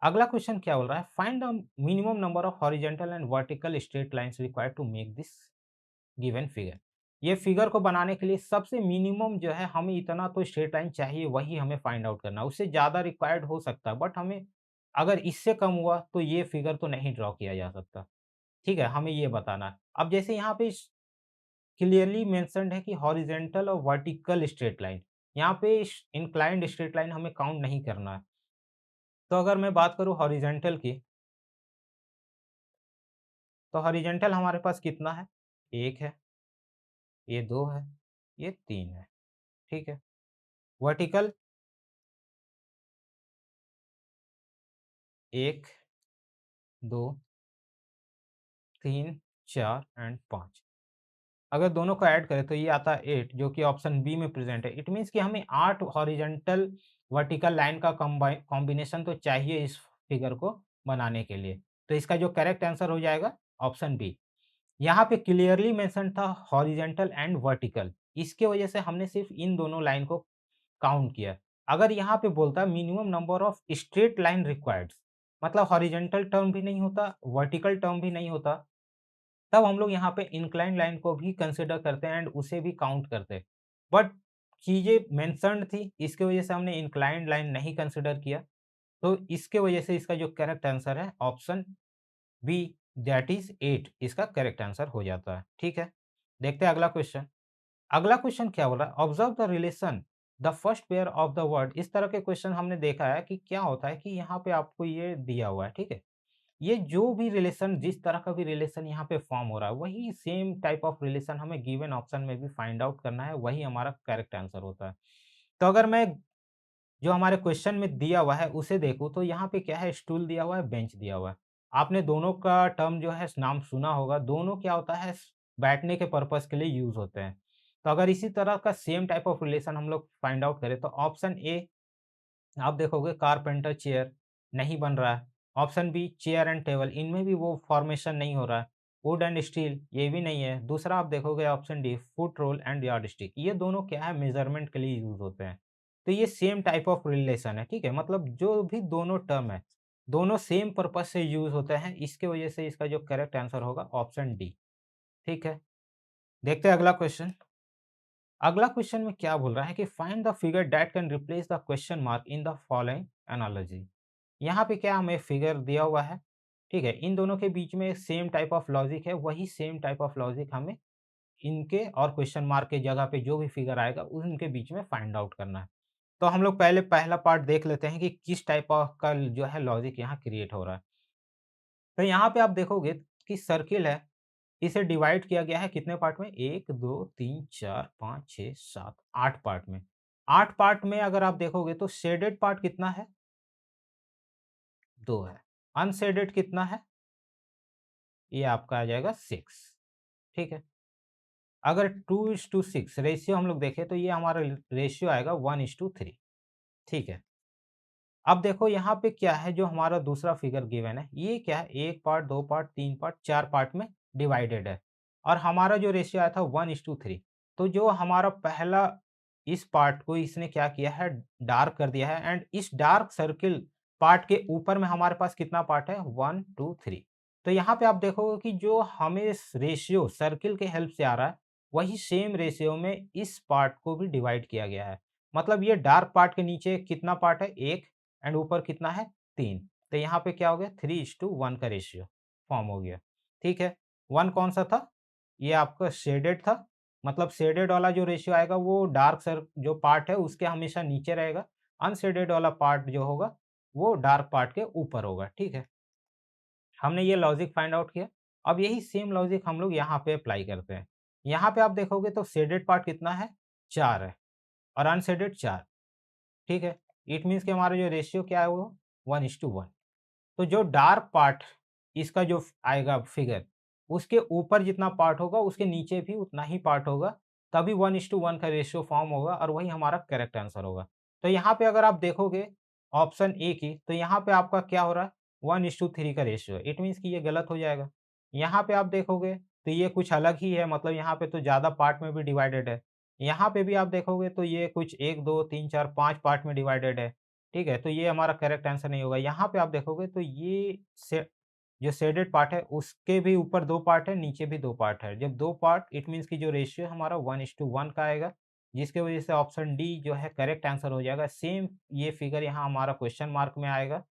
अगला क्वेश्चन क्या बोल रहा है? Find the minimum number of horizontal and vertical straight lines required to make this given figure. ये फिगर को बनाने के लिए सबसे मिनिमम जो है हमें इतना तो स्ट्रेट लाइन चाहिए, वही हमें फाइंड आउट करना है। उससे ज़्यादा रिक्वायर्ड हो सकता है बट हमें अगर इससे कम हुआ तो ये फिगर तो नहीं ड्रॉ किया जा सकता। ठीक है, हमें ये बताना है। अब जैसे यहाँ पे क्लियरली मेंशन्ड है कि हॉरिजॉन्टल और वर्टिकल स्ट्रेट लाइन, यहाँ पे इंक्लाइंड स्ट्रेट लाइन हमें काउंट नहीं करना है। तो अगर मैं बात करूँ हॉरिजॉन्टल की, तो हॉरिजॉन्टल हमारे पास कितना है? 1 है, ये 2 है, ये 3 है, ठीक है। Vertical 1, 2, 3, 4 and 5। अगर दोनों को ऐड करें तो ये आता है 8 जो कि ऑप्शन बी में प्रेज़ेंट है। इट मीन्स कि हमें 8 हॉरिजॉन्टल वर्टिकल लाइन का कॉम्बिनेशन तो चाहिए इस फिगर को बनाने के लिए। तो इसका जो करेक्ट आंसर हो जाएगा ऑप्शन बी। यहाँ पे क्लियरली मेंशन था हॉरिजॉन्टल एंड वर्टिकल। इसके वजह से हमने सिर्फ़ इन दोनों लाइन को काउंट किया। अगर यहाँ पे बोलता minimum number of straight line required, मतलब हॉरिजॉन्टल टर्म भी नहीं होता, वर्टिकल टर्म भी नहीं होता, तब हम लोग यहाँ पे इंक्लाइंड लाइन को भी कंसिडर करते हैं एंड उसे भी काउंट करते हैं। बट चीज़ें मेंशन्ड थी, इसकी वजह से हमने इंक्लाइंड लाइन नहीं कंसिडर किया। तो इसके वजह से इसका जो करेक्ट आंसर है ऑप्शन बी, दैट इज़ 8 इसका करेक्ट आंसर हो जाता है। ठीक है? देखते हैं अगला क्वेश्चन। अगला क्वेश्चन क्या बोल रहा है? Observe the relation the first pair of the word. इस तरह के क्वेश्चन हमने देखा है कि क्या होता है कि यहाँ पे आपको ये दिया हुआ है, ठीक है? ये जो भी रिलेशन, जिस तरह का भी रिलेशन यहाँ पे फॉर्म हो रहा है, वही सेम टाइप ऑफ रिलेशन हमें गिवन ऑप्शन में भी फाइंड आउट करना है, वही हमारा करेक्ट आंसर होता है। तो अगर मैं जो हमारे क्वेश्चन में दिया हुआ है उसे देखूँ तो यहाँ पे क्या है, स्टूल दिया हुआ है, बेंच दिया हुआ है। आपने दोनों का टर्म जो है नाम सुना होगा, दोनों क्या होता है बैठने के पर्पज़ के लिए यूज़ होते हैं। तो अगर इसी तरह का सेम टाइप ऑफ रिलेशन हम लोग फाइंड आउट करें तो ऑप्शन ए आप देखोगे कारपेंटर चेयर नहीं बन रहा है। Option B chair and table, इनमें भी वो फॉर्मेशन नहीं हो रहा है। वुड एंड स्टील ये भी नहीं है। दूसरा आप देखोगे option D foot rule and yard stick, ये दोनों क्या है मेजरमेंट के लिए यूज होते हैं। तो ये सेम टाइप ऑफ रिलेशन है, ठीक है, मतलब जो भी दोनों टर्म है दोनों सेम पर्पज से यूज होते हैं, इसके वजह से इसका जो करेक्ट आंसर होगा ऑप्शन डी। ठीक है, देखते हैं अगला क्वेश्चन। अगला क्वेश्चन में क्या बोल रहा है कि find the figure that can replace the question mark in the following analogy. यहाँ पे क्या हमें फिगर दिया हुआ है, ठीक है, इन दोनों के बीच में सेम टाइप ऑफ लॉजिक है, वही सेम टाइप ऑफ लॉजिक हमें इनके और क्वेश्चन मार्क के जगह पे जो भी फिगर आएगा उनके बीच में फाइंड आउट करना है। तो हम लोग पहले पहला पार्ट देख लेते हैं कि किस टाइप ऑफ का जो है लॉजिक यहाँ क्रिएट हो रहा है। तो यहाँ पे आप देखोगे कि सर्किल है, इसे डिवाइड किया गया है कितने पार्ट में? 1, 2, 3, 4, 5, 6, 7, 8 पार्ट में। 8 पार्ट में अगर आप देखोगे तो शेडेड पार्ट कितना है? 2 है। अनशेडेड कितना है? ये आपका आ जाएगा 6, ठीक है। अगर 2:6 रेशियो हम लोग देखें तो ये हमारा रेशियो आएगा 1:3, ठीक है। अब देखो यहाँ पे क्या है जो हमारा दूसरा फिगर गिवन है, ये क्या है 1 पार्ट, 2 पार्ट, 3 पार्ट, 4 पार्ट में डिवाइडेड है और हमारा जो रेशियो आया था 1:3। तो जो हमारा पहला इस पार्ट को इसने क्या किया है डार्क कर दिया है एंड इस डार्क सर्किल पार्ट के ऊपर में हमारे पास कितना पार्ट है 1, 2, 3। तो यहाँ पे आप देखोगे कि जो हमें रेशियो सर्किल के हेल्प से आ रहा है वही सेम रेशियो में इस पार्ट को भी डिवाइड किया गया है। मतलब ये डार्क पार्ट के नीचे कितना पार्ट है 1 एंड ऊपर कितना है 3। तो यहाँ पे क्या हो गया 3:1 का रेशियो फॉर्म हो गया, ठीक है। 1 कौन सा था? ये आपका शेडेड था, मतलब शेडेड वाला जो रेशियो आएगा वो डार्क सर जो पार्ट है उसके हमेशा नीचे रहेगा, अनशेडेड वाला पार्ट जो होगा वो डार्क पार्ट के ऊपर होगा, ठीक है। हमने ये लॉजिक फाइंड आउट किया। अब यही सेम लॉजिक हम लोग यहाँ पे अप्लाई करते हैं। यहाँ पे आप देखोगे तो शेडेड पार्ट कितना है 4 है और अनशेडेड 4, ठीक है। इट मीन्स कि हमारा जो रेशियो क्या है वो 1:1। तो जो डार्क पार्ट इसका जो आएगा फिगर उसके ऊपर जितना पार्ट होगा उसके नीचे भी उतना ही पार्ट होगा, तभी 1:1 का रेशियो फॉर्म होगा और वही हमारा करेक्ट आंसर होगा। तो यहाँ पे अगर आप देखोगे ऑप्शन ए की तो यहाँ पे आपका क्या हो रहा है 1:3 का रेशियो है, इट मीन्स कि ये गलत हो जाएगा। यहाँ पे आप देखोगे तो ये कुछ अलग ही है, मतलब यहाँ पे तो ज़्यादा पार्ट में भी डिवाइडेड है। यहाँ पे भी आप देखोगे तो ये कुछ 1, 2, 3, 4, 5 पार्ट में डिवाइडेड है, ठीक है, तो ये हमारा करेक्ट आंसर नहीं होगा। यहाँ पे आप देखोगे तो ये से जो शेडेड पार्ट है उसके भी ऊपर 2 पार्ट है, नीचे भी 2 पार्ट है। जब 2 पार्ट इट मीन्स कि जो रेशियो हमारा 1:1 का आएगा, जिसकी वज़ह से ऑप्शन डी जो है करेक्ट आंसर हो जाएगा। सेम ये फिगर यहाँ हमारा क्वेश्चन मार्क में आएगा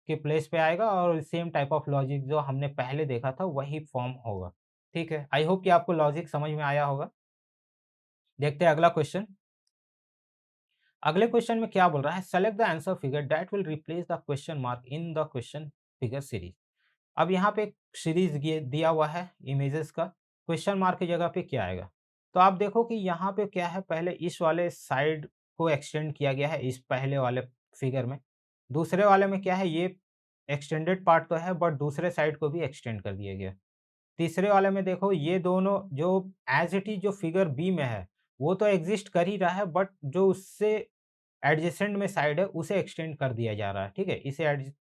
के प्लेस पे आएगा और सेम टाइप ऑफ लॉजिक जो हमने पहले देखा था वही फॉर्म होगा। ठीक है, आई होप कि आपको लॉजिक समझ में आया होगा। देखते हैं अगला क्वेश्चन। अगले क्वेश्चन में क्या बोल रहा है, select the answer figure that will replace the question mark in the question figure series. अब यहाँ पे एक सीरीज दिया हुआ है इमेजेस का, क्वेश्चन मार्क की जगह पे क्या आएगा? तो आप देखो कि यहाँ पे क्या है, पहले इस वाले साइड को एक्सटेंड किया गया है इस पहले वाले फिगर में। दूसरे वाले में क्या है, ये एक्सटेंडेड पार्ट तो है बट दूसरे साइड को भी एक्सटेंड कर दिया गया। तीसरे वाले में देखो ये दोनों जो एज़ इट इज़ जो फिगर बी में है, वो तो एक्सिस्ट कर ही रहा है बट जो उससे एडजेसेंट में साइड है उसे एक्सटेंड कर दिया जा रहा है, ठीक है? इसे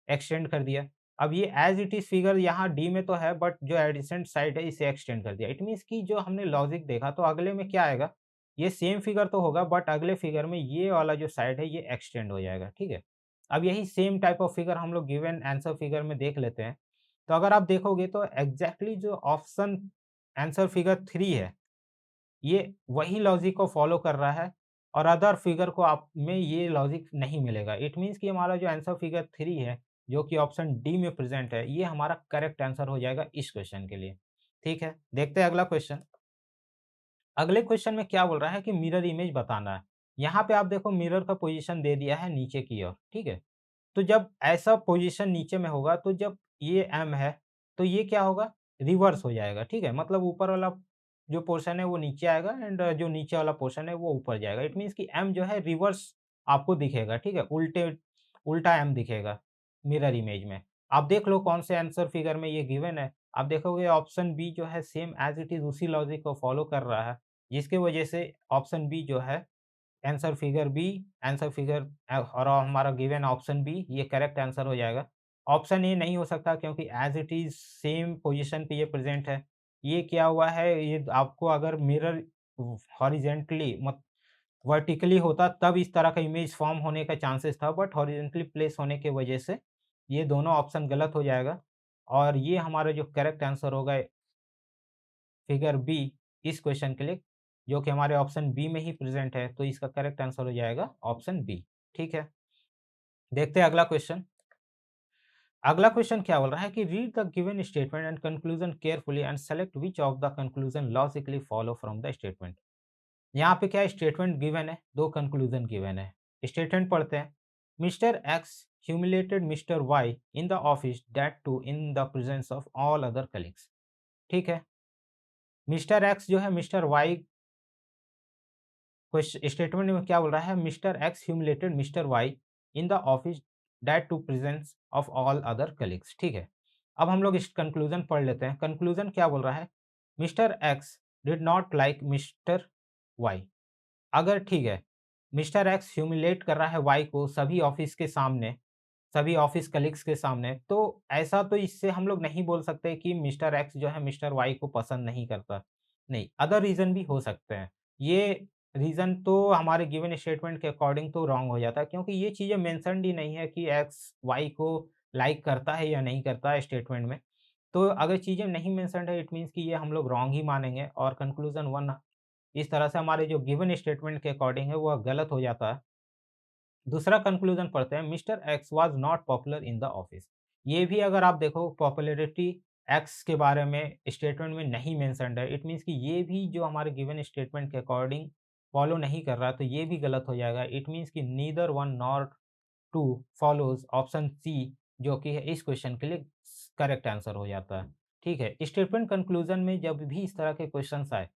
एक्सटेंड कर दिया। अब ये एज़ इट इज़ फिगर यहाँ डी में तो है बट जो एडजेसेंट साइड है इसे एक्सटेंड कर दिया। इट मीन्स कि जो हमने लॉजिक देखा तो अगले में क्या आएगा, ये सेम फिगर तो होगा बट अगले फिगर में ये वाला जो साइड है ये एक्सटेंड हो जाएगा, ठीक है? अब यही सेम टाइप ऑफ फिगर हम लोग गिवन आंसर फिगर में देख लेते हैं। तो अगर आप देखोगे तो एग्ज़ैक्टली जो ऑप्शन आंसर फिगर 3 है, ये वही लॉजिक को फ़ॉलो कर रहा है और अदर फिगर को आप में ये लॉजिक नहीं मिलेगा। इट मीन्स कि हमारा जो आंसर फिगर 3 है, जो कि ऑप्शन डी में प्रेज़ेंट है, ये हमारा करेक्ट आंसर हो जाएगा इस क्वेश्चन के लिए। ठीक है, देखते हैं अगला क्वेश्चन। अगले क्वेश्चन में क्या बोल रहा है कि मिरर इमेज बताना है। यहाँ पे आप देखो मिरर का पोज़ीशन दे दिया है नीचे की ओर, ठीक है? तो जब ऐसा पोजीशन नीचे में होगा तो जब ये एम है तो ये क्या होगा रिवर्स हो जाएगा, ठीक है? मतलब ऊपर वाला जो पोर्शन है वो नीचे आएगा एंड जो नीचे वाला पोर्शन है वो ऊपर जाएगा। इट मीन्स कि एम जो है रिवर्स आपको दिखेगा, ठीक है? उल्टा एम दिखेगा मिरर इमेज में। आप देख लो कौन से आंसर फिगर में ये गिवन है। आप देखोगे ऑप्शन बी जो है सेम एज़ इट इज़ उसी लॉजिक को फॉलो कर रहा है। जिसके वजह से ऑप्शन बी जो है answer figure B, answer figure और हमारा गिवन ऑप्शन बी ये करेक्ट आंसर हो जाएगा। ऑप्शन ए नहीं हो सकता क्योंकि as it is same position पे ये प्रेज़ेंट है। ये क्या हुआ है, ये आपको अगर मिरर हॉरिज़ॉन्टली मत वर्टिकली होता तब इस तरह का इमेज फ़ॉर्म होने का चांसेस था, बट हॉरिज़ॉन्टली प्लेस होने की वजह से ये दोनों ऑप्शन गलत हो जाएगा और ये हमारा जो करेक्ट आंसर होगा फिगर बी इस क्वेश्चन के लिए, जो कि हमारे ऑप्शन बी में ही प्रेज़ेंट है, तो इसका करेक्ट आंसर हो जाएगा ऑप्शन बी। ठीक है? देखते हैं अगला क्वेश्चन। अगला क्वेश्चन क्या बोल रहा है कि read the given statement and conclusion carefully and select which of the conclusion logically follow from the statement. यहाँ पे क्या स्टेटमेंट गिवन है, 2 कंक्लूजन गिवन है। स्टेटमेंट पढ़ते हैं। Mister X humiliated mister Y in the office that too in the presence of all other colleagues. ठीक है? Mister x जो है मिस्टर वाई स्टेटमेंट में क्या बोल रहा है, mister X humiliated mister Y in the office that too presence of all other colleagues. ठीक है, अब हम लोग इस कंक्लूजन पढ़ लेते हैं। कंक्लूजन क्या बोल रहा है, mister X did not like mister Y. अगर ठीक है, मिस्टर एक्स ह्यूमिलेट कर रहा है वाई को सभी ऑफिस के सामने, सभी ऑफिस कलीग्स के सामने, तो ऐसा तो इससे हम लोग नहीं बोल सकते कि मिस्टर एक्स जो है मिस्टर वाई को पसंद नहीं करता। नहीं, अदर रीज़न भी हो सकते हैं। ये रीज़न तो हमारे गिवन स्टेटमेंट के अकॉर्डिंग तो रॉन्ग हो जाता है क्योंकि ये चीज़ें मेंशन्ड ही नहीं है कि एक्स वाई को लाइक करता है या नहीं करता है स्टेटमेंट में। तो अगर चीज़ें नहीं मेंशन्ड है इट मीन्स कि ये हम लोग रॉन्ग ही मानेंगे और कंक्लूज़न 1 इस तरह से हमारे जो गिवन स्टेटमेंट के अकॉर्डिंग है वह गलत हो जाता है। दूसरा कंक्लूजन पढ़ते हैं, mister x was not popular in the office. ये भी अगर आप देखो पॉपुलैरिटी एक्स के बारे में स्टेटमेंट में नहीं मेंशन्ड है, इट मीन्स कि ये भी जो हमारे गिवन स्टेटमेंट के अकॉर्डिंग फॉलो नहीं कर रहा, तो ये भी गलत हो जाएगा। इट मीन्स कि neither one nor two follows option C जो कि है इस क्वेश्चन के लिए करेक्ट आंसर हो जाता है। ठीक है, स्टेटमेंट कंक्लूजन में जब भी इस तरह के क्वेश्चंस आए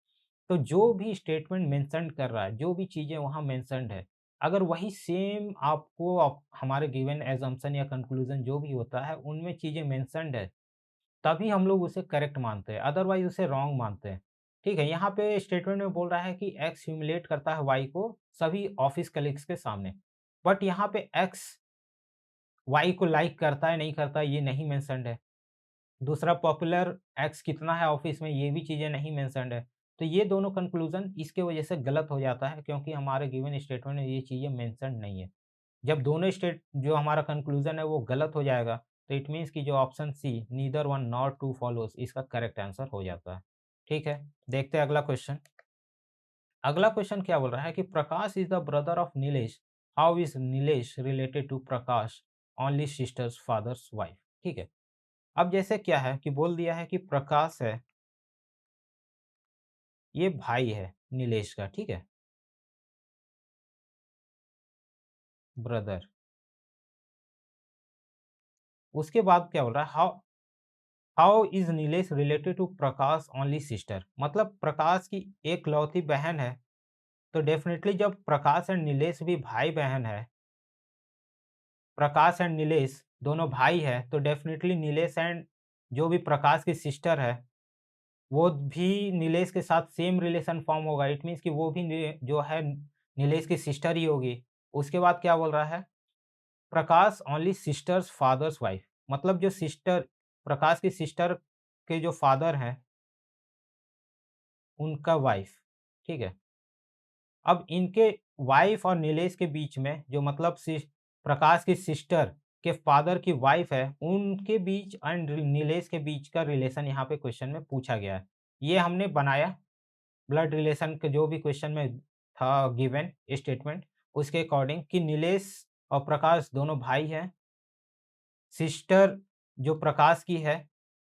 तो जो भी स्टेटमेंट मेंशन्ड कर रहा है, जो भी चीज़ें वहाँ मेंशन्ड है, अगर वही सेम आपको हमारे गिवन असम्पशन या कंक्लूजन जो भी होता है, उनमें चीज़ें मेंशन्ड है, तभी हम लोग उसे करेक्ट मानते हैं, अदरवाइज़ उसे रॉन्ग मानते हैं। ठीक है, यहाँ पे स्टेटमेंट में बोल रहा है कि एक्स ह्यूमिलेट करता है वाई को सभी ऑफिस कलीग्स के सामने, बट यहाँ पे एक्स वाई को लाइक करता है, नहीं करता है, ये नहीं मेंशन्ड है। दूसरा पॉपुलर एक्स कितना है ऑफ़िस में ये भी चीज़ें नहीं मेंशन्ड है। तो ये दोनों कंक्लूज़न इसके वजह से गलत हो जाता है क्योंकि हमारे गिवन स्टेटमेंट में ये चीज़ें मेंशन्ड नहीं है। जब दोनों स्टेट जो हमारा कंक्लूज़न है वो गलत हो जाएगा तो इट मीन्स कि जो option C neither one nor two follows इसका करेक्ट आंसर हो जाता है। ठीक है, देखते हैं अगला क्वेश्चन। अगला क्वेश्चन क्या बोल रहा है कि Prakash is the brother of Nilesh, how is Nilesh related to Prakash only sisters father's wife. ठीक है, अब जैसे क्या है कि बोल दिया है कि प्रकाश है, ये भाई है नीलेश का, ठीक है? ब्रदर। उसके बाद क्या बोल रहा है, how how is Nilesh related to Prakash only sister, मतलब प्रकाश की एकलौती बहन है, तो डेफ़िनेटली जब प्रकाश एंड नीलेश भी भाई-बहन है, प्रकाश एंड नीलेश दोनों भाई हैं, तो डेफ़िनेटली नीलेश एंड जो भी प्रकाश की सिस्टर है, वो भी नीलेश के साथ सेम रिलेशन फ़ॉर्म होगा। इट मीन्स कि वो भी जो है नीलेश की सिस्टर ही होगी। उसके बाद क्या बोल रहा है, प्रकाश ओनली सिस्टर्स फादर्स वाइफ, मतलब जो सिस्टर प्रकाश की सिस्टर के जो फादर हैं, उनका वाइफ, ठीक है? अब इनके वाइफ और नीलेश के बीच में जो मतलब प्रकाश की सिस्टर के फादर की वाइफ है, उनके बीच एंड नीलेश के बीच का रिलेशन यहाँ पे क्वेश्चन में पूछा गया है। ये हमने बनाया ब्लड रिलेशन के जो भी क्वेश्चन में था गिवन स्टेटमेंट, उसके अकॉर्डिंग कि नीलेश और प्रकाश दोनों भाई हैं। सिस्टर जो प्रकाश की है,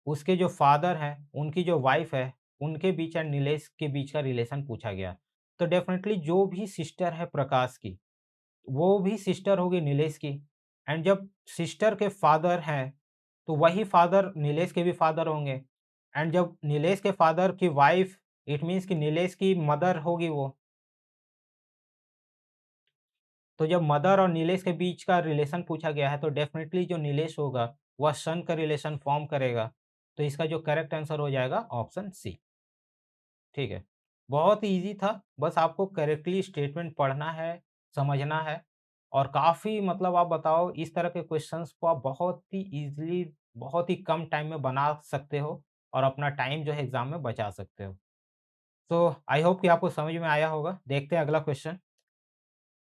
उसके जो फादर हैं, उनकी जो वाइफ़ है, उनके बीच एंड नीलेश के बीच का रिलेशन पूछा गया। तो डेफ़िनेटली जो भी सिस्टर है प्रकाश की, वो भी सिस्टर होगी नीलेश की एंड जब सिस्टर के फादर हैं, तो वही फादर नीलेश के भी फादर होंगे एंड जब नीलेश के फादर की वाइफ़ इट मीन्स कि नीलेश की मदर होगी वो। तो जब मदर और नीलेश के बीच का रिलेशन पूछा गया है तो डेफ़िनेटली जो नीलेश होगा, वह सन का रिलेशन फ़ॉर्म करेगा। तो इसका जो करेक्ट आंसर हो जाएगा ऑप्शन सी, ठीक है। बहुत ईज़ी था, बस आपको करेक्टली स्टेटमेंट पढ़ना है, समझना है और काफ़ी मतलब आप बताओ इस तरह के क्वेश्चंस को आप बहुत ही ईज़िली बहुत ही कम टाइम में बना सकते हो और अपना टाइम जो है एग्ज़ाम में बचा सकते हो। तो आई होप कि आपको समझ में आया होगा। देखते हैं अगला क्वेश्चन।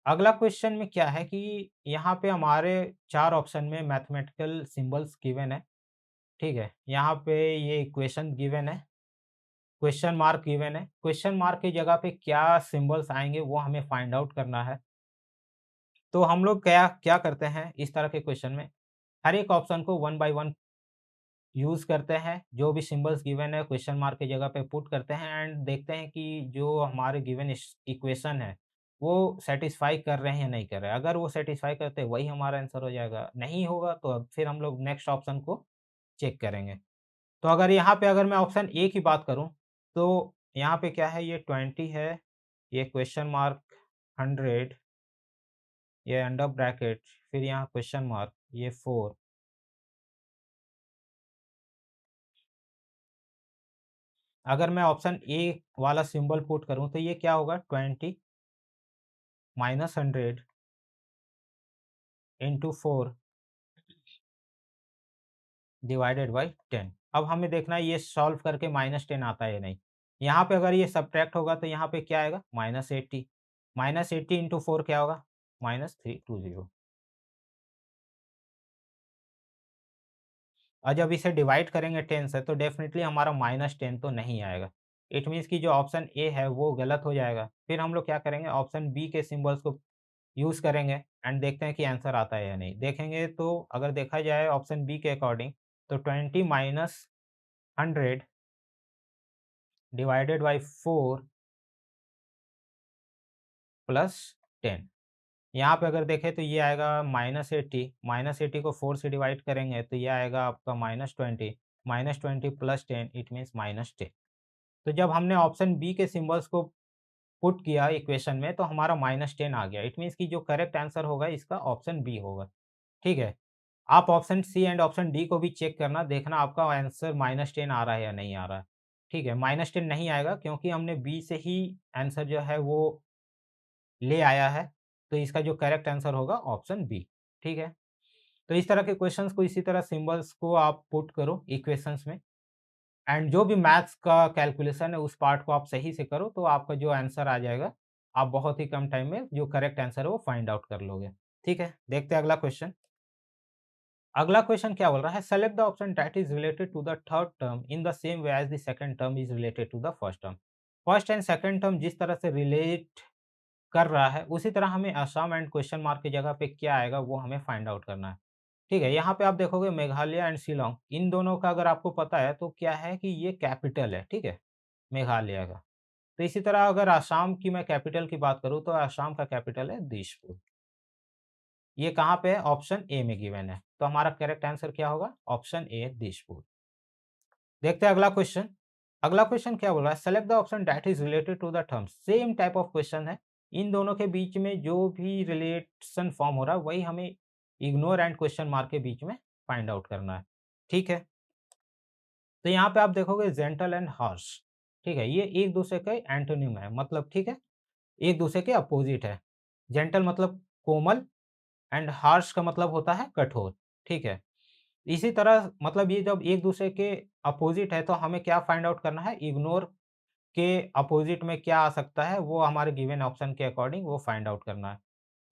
अगला क्वेश्चन में क्या है कि यहाँ पे हमारे 4 ऑप्शन में मैथमेटिकल सिंबल्स गिवन है, ठीक है? यहाँ पे ये इक्वेशन गिवन है, क्वेश्चन मार्क गिवन है। क्वेश्चन मार्क की जगह पे क्या सिंबल्स आएँगे वो हमें फाइंड आउट करना है। तो हम लोग क्या क्या करते हैं इस तरह के क्वेश्चन में, हर एक ऑप्शन को वन बाय वन यूज़ करते हैं, जो भी सिंबल्स गिवन है क्वेश्चन मार्क की जगह पे पुट करते हैं एंड देखते हैं कि जो हमारे गिवन इक्वेशन है, वो सैटिस्फाई कर रहे हैं या नहीं कर रहे हैं। अगर वो सैटिस्फाई करते हैं वही हमारा आंसर हो जाएगा, नहीं होगा तो अब फिर हम लोग नेक्स्ट ऑप्शन को चेक करेंगे। तो अगर यहाँ पे अगर मैं ऑप्शन ए की बात करूँ, तो यहाँ पे क्या है ये 20 है, ये क्वेश्चन मार्क 100 ये अंडर ब्रैकेट फिर यहाँ क्वेश्चन मार्क ये 4 अगर मैं ऑप्शन ए वाला सिंबल पुट करूँ तो ये क्या होगा 20 माइनस 100 इंटू 4 डिवाइडेड बाई 10। अब हमें देखना है ये सॉल्व करके -10 आता है या नहीं। यहाँ पे अगर ये सब्ट्रैक्ट होगा तो यहाँ पे क्या आएगा -80 -80 इंटू 4 क्या होगा -320 और जब इसे डिवाइड करेंगे 10 से तो डेफ़िनिटली हमारा -10 तो नहीं आएगा। इट मीन्स कि जो ऑप्शन ए है वो गलत हो जाएगा। फिर हम लोग क्या करेंगे ऑप्शन बी के सिंबल्स को यूज़ करेंगे एंड देखते हैं कि आंसर आता है या नहीं। देखेंगे तो अगर देखा जाए ऑप्शन बी के अकॉर्डिंग तो 20 माइनस 100 डिवाइडेड बाय 4 प्लस 10 यहाँ पे अगर देखें तो ये आएगा -80 को 4 से डिवाइड करेंगे तो ये आएगा आपका -20 प्लस 10 इट मीन्स -10। तो जब हमने ऑप्शन बी के सिंबल्स को पुट किया इक्वेशन में तो हमारा -10 आ गया। इट मीन्स कि जो करेक्ट आंसर होगा इसका ऑप्शन बी होगा। ठीक है? आप option C and option D को भी चेक करना, देखना आपका आंसर -10 आ रहा है या नहीं आ रहा है। ठीक है? -10 नहीं आएगा क्योंकि हमने बी से ही आंसर जो है वो ले आया है, तो इसका जो करेक्ट आंसर होगा ऑप्शन बी। ठीक है? तो इस तरह के क्वेश्चंस को इसी तरह सिंबल्स को आप पुट करो इक्वेशंस में एंड जो भी मैथ्स का कैलकुलेशन है उस पार्ट को आप सही से करो तो आपका जो आंसर आ जाएगा, आप बहुत ही कम टाइम में जो करेक्ट आंसर है वो फाइंड आउट कर लोगे। ठीक है? देखते हैं अगला क्वेश्चन। अगला क्वेश्चन क्या बोल रहा है select the option that is related to the third term in the same way as the second term is related to the first term. First and second term जिस तरह से रिलेट कर रहा है उसी तरह हमें असम एंड क्वेश्चन मार्क की जगह पे क्या आएगा वो हमें फाइंड आउट करना है। ठीक है? यहाँ पे आप देखोगे मेघालय एंड शिलांग इन दोनों का अगर आपको पता है तो क्या है कि ये कैपिटल है। ठीक है? मेघालय का। तो इसी तरह अगर असम की मैं कैपिटल की बात करूँ तो असम का कैपिटल है दिसपुर। ये कहाँ पे है? ऑप्शन ए में गिवन है। तो हमारा करेक्ट आंसर क्या होगा? Option A Dispur. देखते हैं अगला क्वेश्चन। अगला क्वेश्चन क्या बोल रहा है? Select the option that is related to the terms. Same type of question है। इन दोनों के बीच में जो भी रिलेशन फॉर्म हो रहा है वही हमें इग्नोर एंड क्वेश्चन मार्क के बीच में फाइंड आउट करना है। ठीक है? तो यहाँ पे आप देखोगे जेंटल एंड हार्श। ठीक है? ये एक दूसरे के एंटोनिम है मतलब ठीक है? एक दूसरे के अपोजिट है। जेंटल मतलब कोमल एंड हार्श का मतलब होता है कठोर। ठीक है? इसी तरह मतलब ये जब एक दूसरे के अपोजिट है तो हमें क्या फाइंड आउट करना है? इग्नोर के अपोजिट में क्या आ सकता है वो हमारे गिवन ऑप्शन के अकॉर्डिंग वो फाइंड आउट करना है।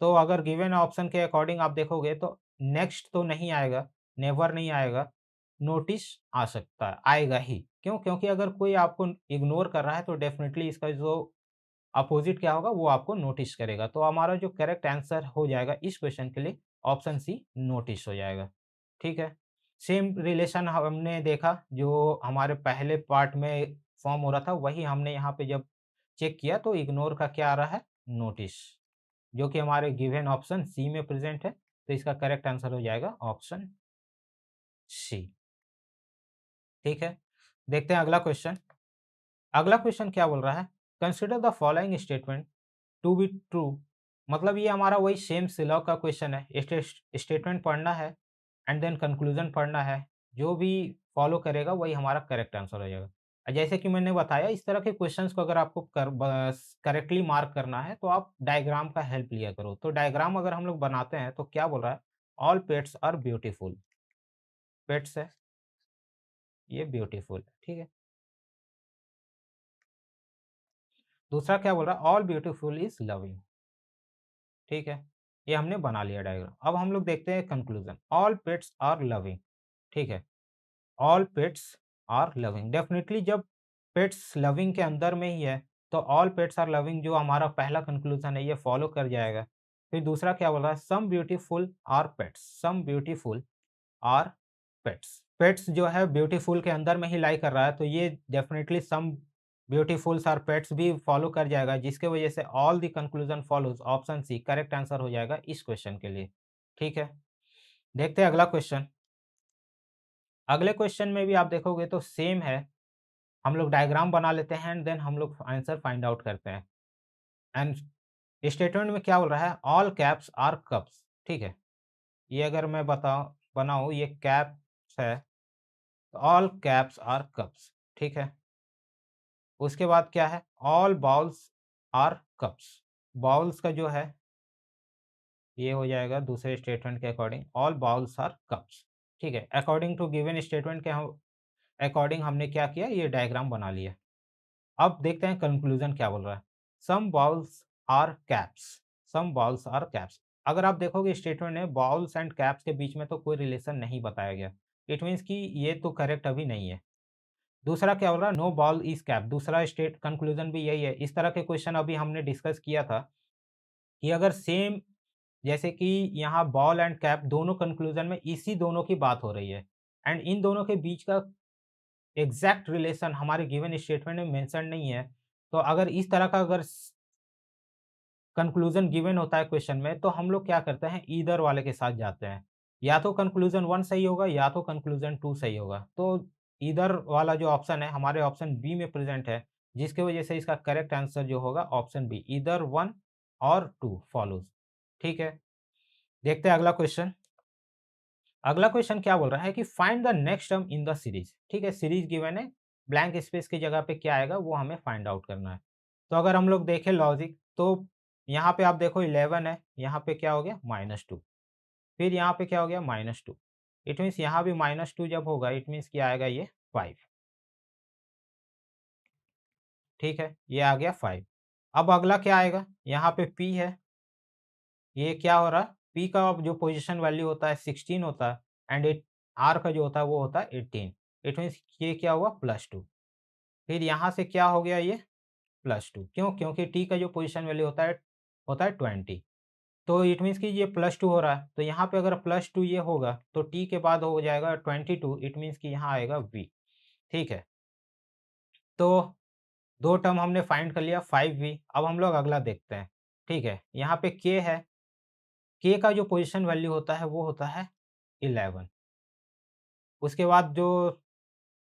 तो अगर गिवन ऑप्शन के अकॉर्डिंग आप देखोगे तो नेक्स्ट तो नहीं आएगा, नेवर नहीं आएगा, नोटिस आ सकता है, आएगा ही। क्यों? क्योंकि अगर कोई आपको इग्नोर कर रहा है तो डेफ़िनिटली इसका जो अपोजिट क्या होगा वो आपको नोटिस करेगा। तो हमारा जो करेक्ट आंसर हो जाएगा इस क्वेश्चन के लिए ऑप्शन सी नोटिस हो जाएगा। ठीक है? सेम रिलेशन हमने देखा जो हमारे पहले पार्ट में फॉर्म हो रहा था वही हमने यहाँ पे जब चेक किया तो इग्नोर का क्या आ रहा है? नोटिस, जो कि हमारे गिवन ऑप्शन सी में प्रेज़ेंट है। तो इसका करेक्ट आंसर हो जाएगा ऑप्शन सी। ठीक है? देखते हैं अगला क्वेश्चन। अगला क्वेश्चन क्या बोल रहा है? Consider the following statement to be true. मतलब ये हमारा वही सेम सिलॉग का क्वेश्चन है। स्टेटमेंट पढ़ना है एंड देन कंक्लूजन पढ़ना है। जो भी फॉलो करेगा वही हमारा करेक्ट आंसर हो जाएगा। जैसे कि मैंने बताया, इस तरह के क्वेश्चंस को अगर आपको करेक्टली मार्क करना है तो आप डायग्राम का हेल्प लिया करो। तो डायग्राम अगर हम लोग बनाते हैं तो क्या बोल रहा है, all pets are beautiful, pets है ये ब्यूटीफुल, ठीक है। दूसरा क्या बोल रहा है, ऑल ब्यूटीफुल इज लविंग, ठीक है। ये हमने बना लिया डायग्राम। अब हम लोग देखते हैं conclusion, all pets are loving, ठीक है। All pets are loving, definitely जब पेट्स लविंग के अंदर में ही है तो ऑल पेट्स आर लविंग जो हमारा पहला कंक्लूजन है ये फॉलो कर जाएगा। फिर दूसरा क्या बोल रहा है, some beautiful are pets, some beautiful are pets, pets जो है ब्यूटीफुल के अंदर में ही लाई कर रहा है, तो ये definitely some beautifuls are pets भी फॉलो कर जाएगा, जिसके वजह से all the conclusion follows, option C correct answer हो जाएगा इस क्वेश्चन के लिए, ठीक है। देखते हैं अगला क्वेश्चन। अगले क्वेश्चन में भी आप देखोगे तो सेम है, हम लोग डायग्राम बना लेते हैं एंड देन हम लोग आंसर फाइंड आउट करते हैं। एंड स्टेटमेंट में क्या बोल रहा है, ऑल कैप्स आर कप्स, ठीक है। ये अगर मैं बताऊं बनाऊं, ये कैप्स है, ऑल कैप्स आर कप्स, ठीक है। उसके बाद क्या है, all bowls are cups, bowls का जो है ये हो जाएगा दूसरे स्टेटमेंट के according, all bowls are cups, ठीक है। अकॉर्डिंग टू गिवन स्टेटमेंट के हम अकॉर्डिंग हमने क्या किया, ये डायग्राम बना लिया। अब देखते हैं कंक्लूजन क्या बोल रहा है, some bowls are cups, some bowls are cups. अगर आप देखोगे स्टेटमेंट में बाउल्स एंड कैप्स के बीच में तो कोई रिलेशन नहीं बताया गया, इट मीन्स कि ये तो करेक्ट अभी नहीं है। दूसरा क्या बोल रहा है, नो बॉल इज कैप, दूसरा स्टेट कंक्लूजन भी यही है। इस तरह के क्वेश्चन अभी हमने डिस्कस किया था कि अगर सेम, जैसे कि यहाँ बॉल एंड कैप दोनों कंक्लूजन में इसी दोनों की बात हो रही है एंड इन दोनों के बीच का एग्जैक्ट रिलेशन हमारे गिवन स्टेटमेंट में मेंशन नहीं है, तो अगर इस तरह का अगर कंक्लूजन गिवन होता है क्वेश्चन में तो हम लोग क्या करते हैं, ईदर वाले के साथ जाते हैं, या तो कंक्लूजन 1 सही होगा या तो कंक्लूजन 2 सही होगा। तो ईदर वाला जो ऑप्शन है हमारे ऑप्शन बी में प्रेजेंट है, जिसकी वजह से इसका करेक्ट आंसर जो होगा ऑप्शन बी, ईदर 1 और 2 फॉलोज, ठीक है। देखते हैं अगला क्वेश्चन। अगला क्वेश्चन क्या बोल रहा है कि find the next term in the series, ठीक है। सीरीज गिवन है, ब्लैंक स्पेस की जगह पे क्या आएगा वो हमें फाइंड आउट करना है। तो अगर हम लोग देखें लॉजिक, तो यहाँ पे आप देखो 11 है, यहाँ पे क्या हो गया -2, फिर यहाँ पे क्या हो गया -2, इट मीन्स यहाँ भी -2 जब होगा इट मीन्स क्या आएगा, ये 5, ठीक है। ये आ गया 5। अब अगला क्या आएगा, यहाँ पे p है, ये क्या हो रहा है, p का जो पोजीशन वैल्यू होता है 16 होता है एंड r का जो होता है वो होता है 18, इट मीन्स ये क्या हुआ +2, फिर यहाँ से क्या हो गया ये +2, क्यों, क्योंकि t का जो पोजीशन वैल्यू होता है 20, तो इट मीन्स कि ये +2 हो रहा है, तो यहाँ पे अगर +2 ये होगा तो t के बाद हो जाएगा 22, इट मीन्स कि यहाँ आएगा v, ठीक है। तो 2 टर्म हमने फाइंड कर लिया 5v। अब हम लोग अगला देखते हैं, ठीक है। यहाँ पे k है, k का जो पोजीशन वैल्यू होता है वो होता है 11, उसके बाद जो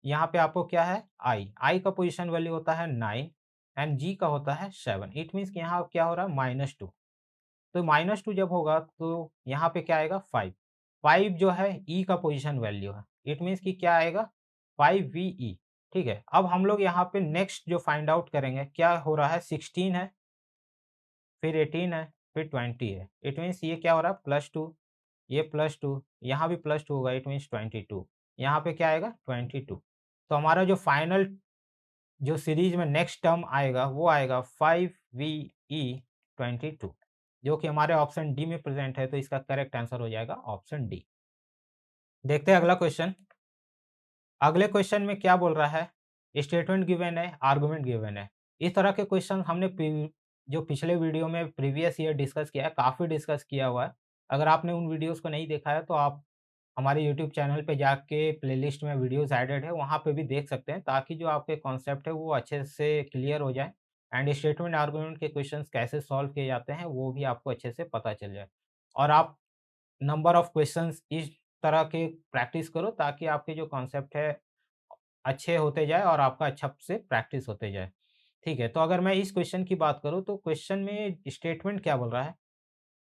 यहाँ पे आपको क्या है i का पोजीशन वैल्यू होता है 9 एंड g का होता है 7, इट मीन्स कि यहाँ क्या हो रहा है -2, तो -2 जब होगा तो यहाँ पे क्या आएगा 5, 5 जो है ई का पोजीशन वैल्यू है, इट मीन्स कि क्या आएगा 5VE, ठीक है। अब हम लोग यहाँ पे नेक्स्ट जो फाइंड आउट करेंगे क्या हो रहा है, 16 है, फिर 18 है, फिर 20 है, इट मीन्स ये क्या हो रहा है +2, ये +2, यहाँ भी +2 होगा, इट मीन्स 22, यहाँ पे क्या आएगा 22, तो हमारा जो फाइनल जो सीरीज में नेक्स्ट टर्म आएगा वो आएगा 5VE22, जो कि हमारे ऑप्शन डी में प्रेजेंट है, तो इसका करेक्ट आंसर हो जाएगा ऑप्शन डी। देखते हैं अगला क्वेश्चन। अगले क्वेश्चन में क्या बोल रहा है, स्टेटमेंट गिवन है, आर्गुमेंट गिवन है। इस तरह के क्वेश्चन हमने जो पिछले वीडियो में प्रीवियस ईयर डिस्कस किया है, काफ़ी डिस्कस किया हुआ है। अगर आपने उन वीडियोज़ को नहीं देखा है तो आप हमारे यूट्यूब चैनल पे जाके प्लेलिस्ट में वीडियोज़ एडेड है, वहाँ पे भी देख सकते हैं, ताकि जो आपके कॉन्सेप्ट है वो अच्छे से क्लियर हो जाए एंड स्टेटमेंट आर्गुमेंट के क्वेश्चंस कैसे सॉल्व किए जाते हैं वो भी आपको अच्छे से पता चल जाए। और आप नंबर ऑफ क्वेश्चंस इस तरह के प्रैक्टिस करो ताकि आपके जो कॉन्सेप्ट है अच्छे होते जाए और आपका अच्छा से प्रैक्टिस होते जाए। ठीक है, तो अगर मैं इस क्वेश्चन की बात करूँ तो क्वेश्चन में स्टेटमेंट क्या बोल रहा है?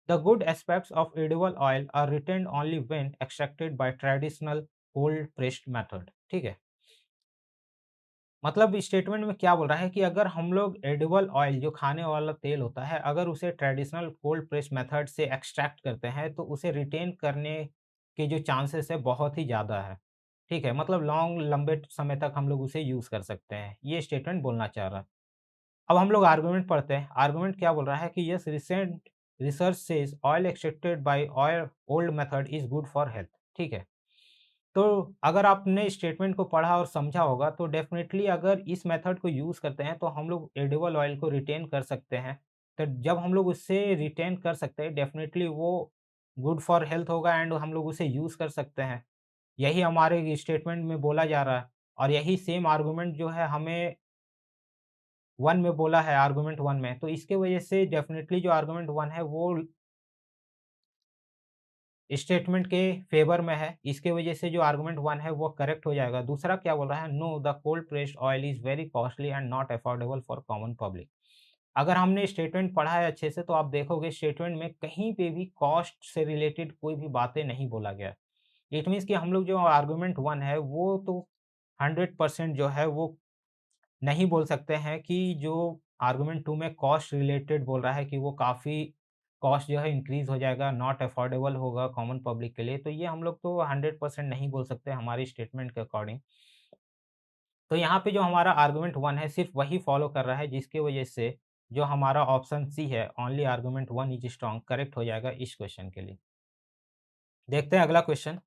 The good aspects of edible oil are retained only when extracted by traditional cold pressed method. ठीक है? मतलब स्टेटमेंट में क्या बोल रहा है कि अगर हम लोग एडिबल ऑयल जो खाने वाला तेल होता है, अगर उसे ट्रेडिशनल कोल्ड प्रेस मेथड से एक्सट्रैक्ट करते हैं, तो उसे रिटेन करने के जो चांसेस है बहुत ही ज़्यादा है। ठीक है? मतलब लॉन्ग लंबे समय तक हम लोग उसे यूज़ कर सकते हैं। ये स्टेटमेंट बोलना चाह रहा है। अब हम लोग आर्गुमेंट पढ़ते हैं। आर्गुमेंट क्या बोल रहा है कि yes recent research says oil extracted bye oil old method is good for health. ठीक है? तो अगर आपने स्टेटमेंट को पढ़ा और समझा होगा तो डेफ़िनेटली अगर इस मेथड को यूज़ करते हैं तो हम लोग एडिबल ऑयल को रिटेन कर सकते हैं। तो जब हम लोग उससे रिटेन कर सकते हैं डेफ़िनेटली वो गुड फॉर हेल्थ होगा एंड हम लोग उसे यूज़ कर सकते हैं। यही हमारे स्टेटमेंट में बोला जा रहा है और यही सेम आर्गुमेंट जो है हमें 1 में बोला है आर्गुमेंट 1 में। तो इसके वजह से डेफ़िनेटली जो आर्गुमेंट 1 है वो स्टेटमेंट के फ़ेवर में है, इसके वजह से जो आर्गुमेंट 1 है वो करेक्ट हो जाएगा। दूसरा क्या बोल रहा है, know the cold pressed oil is very costly and not affordable for common public. अगर हमने स्टेटमेंट पढ़ा है अच्छे से तो आप देखोगे स्टेटमेंट में कहीं पे भी कॉस्ट से रिलेटेड कोई भी बातें नहीं बोला गया है। इट मीन्स कि हम लोग जो आर्गुमेंट 1 है वो तो 100% जो है वो नहीं बोल सकते हैं कि जो आर्गुमेंट 2 में कॉस्ट रिलेटेड बोल रहा है कि वो काफ़ी कॉस्ट जो है इंक्रीज़ हो जाएगा, नॉट अफोर्डेबल होगा कॉमन पब्लिक के लिए, तो ये हम लोग तो 100% नहीं बोल सकते हमारी स्टेटमेंट के अकॉर्डिंग। तो यहाँ पे जो हमारा आर्गुमेंट 1 है सिर्फ़ वही फ़ॉलो कर रहा है जिसकी वजह से जो हमारा ऑप्शन सी है only argument 1 is strong correct हो जाएगा इस क्वेश्चन के लिए। देखते हैं अगला क्वेश्चन।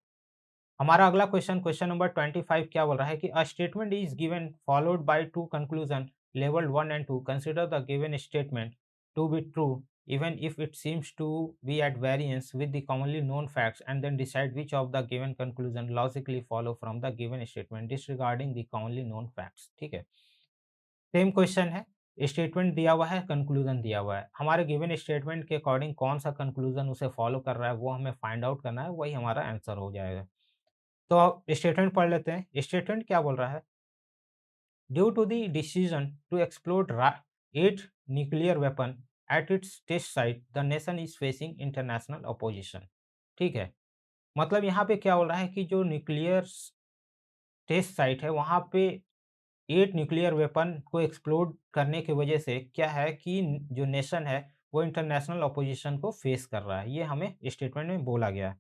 हमारा अगला क्वेश्चन क्वेश्चन नंबर 25 क्या बोल रहा है कि a statement is given followed by two conclusion labelled 1 and 2 consider the given statement to be true even if it seems to be at variance with the commonly known facts and then decide which of the given conclusion logically follow from the given statement disregarding the commonly known facts। ठीक है, same question है, statement दिया हुआ है, conclusion दिया हुआ है। हमारे गिवन स्टेटमेंट के अकॉर्डिंग कौन सा कंक्लूजन उसे फॉलो कर रहा है वो हमें फाइंड आउट करना है, वही हमारा आंसर हो जाएगा। तो आप स्टेटमेंट पढ़ लेते हैं। स्टेटमेंट क्या बोल रहा है? Due to the decision to explode 8 nuclear weapon at its test site, the nation is facing international opposition. ठीक है, मतलब यहाँ पे क्या बोल रहा है कि जो न्यूक्लियर टेस्ट साइट है वहाँ पे 8 न्यूक्लियर वेपन को एक्सप्लोड करने की वजह से क्या है कि जो नेशन है वो इंटरनेशनल अपोजिशन को फेस कर रहा है। ये हमें स्टेटमेंट में बोला गया है।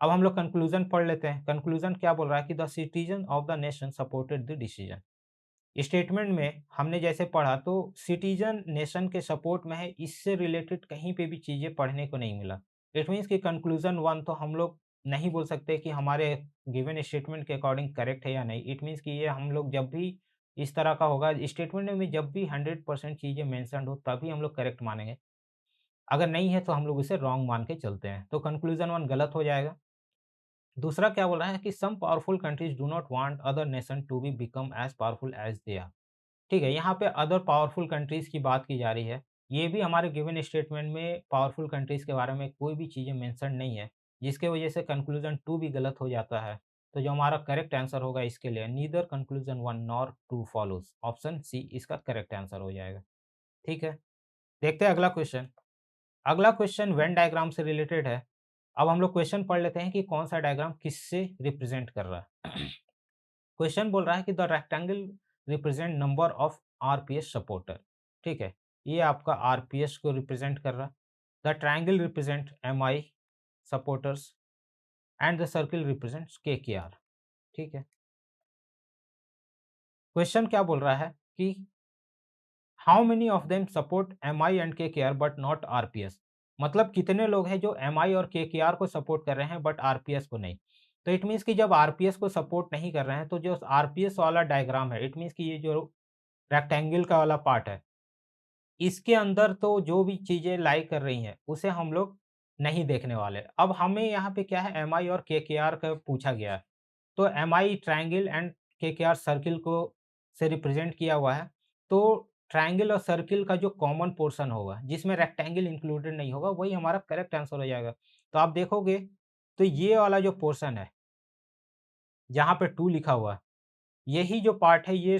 अब हम लोग कंक्लूजन पढ़ लेते हैं। कंक्लूजन क्या बोल रहा है कि the citizen of the nation supported the decision. Statement में हमने जैसे पढ़ा तो सिटीजन नेशन के सपोर्ट में है, इससे रिलेटेड कहीं पे भी चीज़ें पढ़ने को नहीं मिला। इट मीन्स कि कंक्लूजन 1 तो हम लोग नहीं बोल सकते कि हमारे गिवन स्टेटमेंट के अकॉर्डिंग करेक्ट है या नहीं। इट मीन्स कि ये हम लोग जब भी इस तरह का होगा स्टेटमेंट में जब भी 100% चीज़ें मेंशन्ड हो तभी हम लोग करेक्ट मानेंगे। अगर नहीं है तो हम लोग इसे रॉन्ग मान के चलते हैं। तो कंक्लूजन 1 गलत हो जाएगा। दूसरा क्या बोल रहा है कि some powerful countries do not want other nation to be become as powerful as they are. ठीक है, यहाँ पे अदर पावरफुल कंट्रीज की बात की जा रही है। ये भी हमारे गिवन स्टेटमेंट में पावरफुल कंट्रीज के बारे में कोई भी चीज़ें मेंशन नहीं है, जिसके वजह से कंक्लूजन 2 भी गलत हो जाता है। तो जो हमारा करेक्ट आंसर होगा इसके लिए neither conclusion 1 nor 2 follows, option C इसका करेक्ट आंसर हो जाएगा। ठीक है, देखते हैं अगला क्वेश्चन। अगला क्वेश्चन वेन डायग्राम से रिलेटेड है। अब हम लोग क्वेश्चन पढ़ लेते हैं कि कौन सा डायग्राम किससे रिप्रेजेंट कर रहा है। क्वेश्चन बोल रहा है कि the rectangle represent number of RPS supporter. ठीक है, ये आपका आरपीएस को रिप्रेजेंट कर रहा है। The triangle represent MI supporters and the circle represents KKR. ठीक है, क्वेश्चन क्या बोल रहा है कि how many of them support MI and KKR but not RPS. मतलब कितने लोग हैं जो एमआई और केकेआर को सपोर्ट कर रहे हैं बट आरपीएस को नहीं। तो इट मीन्स कि जब आरपीएस को सपोर्ट नहीं कर रहे हैं तो जो आरपीएस वाला डायग्राम है इट मीन्स कि ये जो रेक्टेंगल का वाला पार्ट है, इसके अंदर तो जो भी चीज़ें लाई कर रही हैं, उसे हम लोग नहीं देखने वाले। अब हमें यहाँ पे क्या है एमआई और केकेआर का पूछा गया है। तो MI triangle and KKR circle को से रिप्रेजेंट किया हुआ है। तो ट्रायंगल और सर्किल का जो कॉमन पोर्शन होगा, जिसमें रेक्टेंगल इंक्लूडेड नहीं होगा, वही हमारा करेक्ट आंसर हो जाएगा। तो आप देखोगे तो ये वाला जो पोर्शन है, जहाँ पे 2 लिखा हुआ है, यही जो पार्ट है ये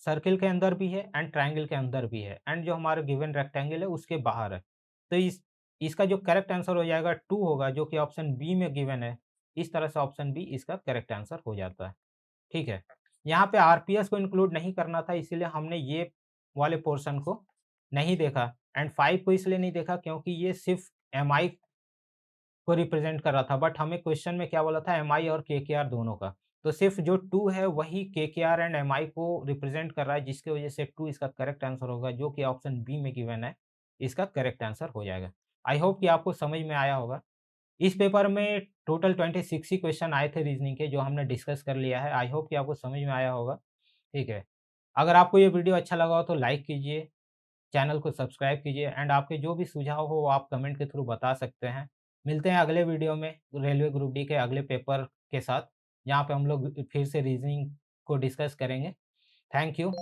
सर्किल के अंदर भी है एंड ट्रायंगल के अंदर भी है एंड जो हमारा गिवन रेक्टेंगल है उसके बाहर है। तो इसका जो करेक्ट आंसर हो जाएगा 2 होगा जो कि ऑप्शन बी में गिवन है। इस तरह से ऑप्शन बी इसका करेक्ट आंसर हो जाता है। ठीक है। यहाँ पे आरपीएस को इंक्लूड नहीं करना था, इसीलिए हमने ये वाले पोर्शन को नहीं देखा। एंड 5 को इसलिए नहीं देखा क्योंकि ये सिर्फ़ एमआई को रिप्रेज़ेंट कर रहा था, बट हमें क्वेश्चन में क्या बोला था, एमआई और केकेआर दोनों का। तो सिर्फ़ जो 2 है वही केकेआर एंड एमआई को रिप्रेज़ेंट कर रहा है, जिसकी वज़ह से 2 इसका करेक्ट आंसर होगा, जो कि ऑप्शन बी में गिवन है, इसका करेक्ट आंसर हो जाएगा। आई होप कि आपको समझ में आया होगा। इस पेपर में टोटल 26 ही क्वेश्चन आए थे रीज़निंग के, जो हमने डिस्कस कर लिया है। आई होप कि आपको समझ में आया होगा, ठीक है। अगर आपको ये वीडियो अच्छा लगा हो तो लाइक कीजिए, चैनल को सब्सक्राइब कीजिए एंड आपके जो भी सुझाव हो वो आप कमेंट के थ्रू बता सकते हैं। मिलते हैं अगले वीडियो में रेलवे ग्रुप डी के अगले पेपर के साथ, जहाँ पे हम लोग फिर से रीज़निंग को डिस्कस करेंगे। Thank you.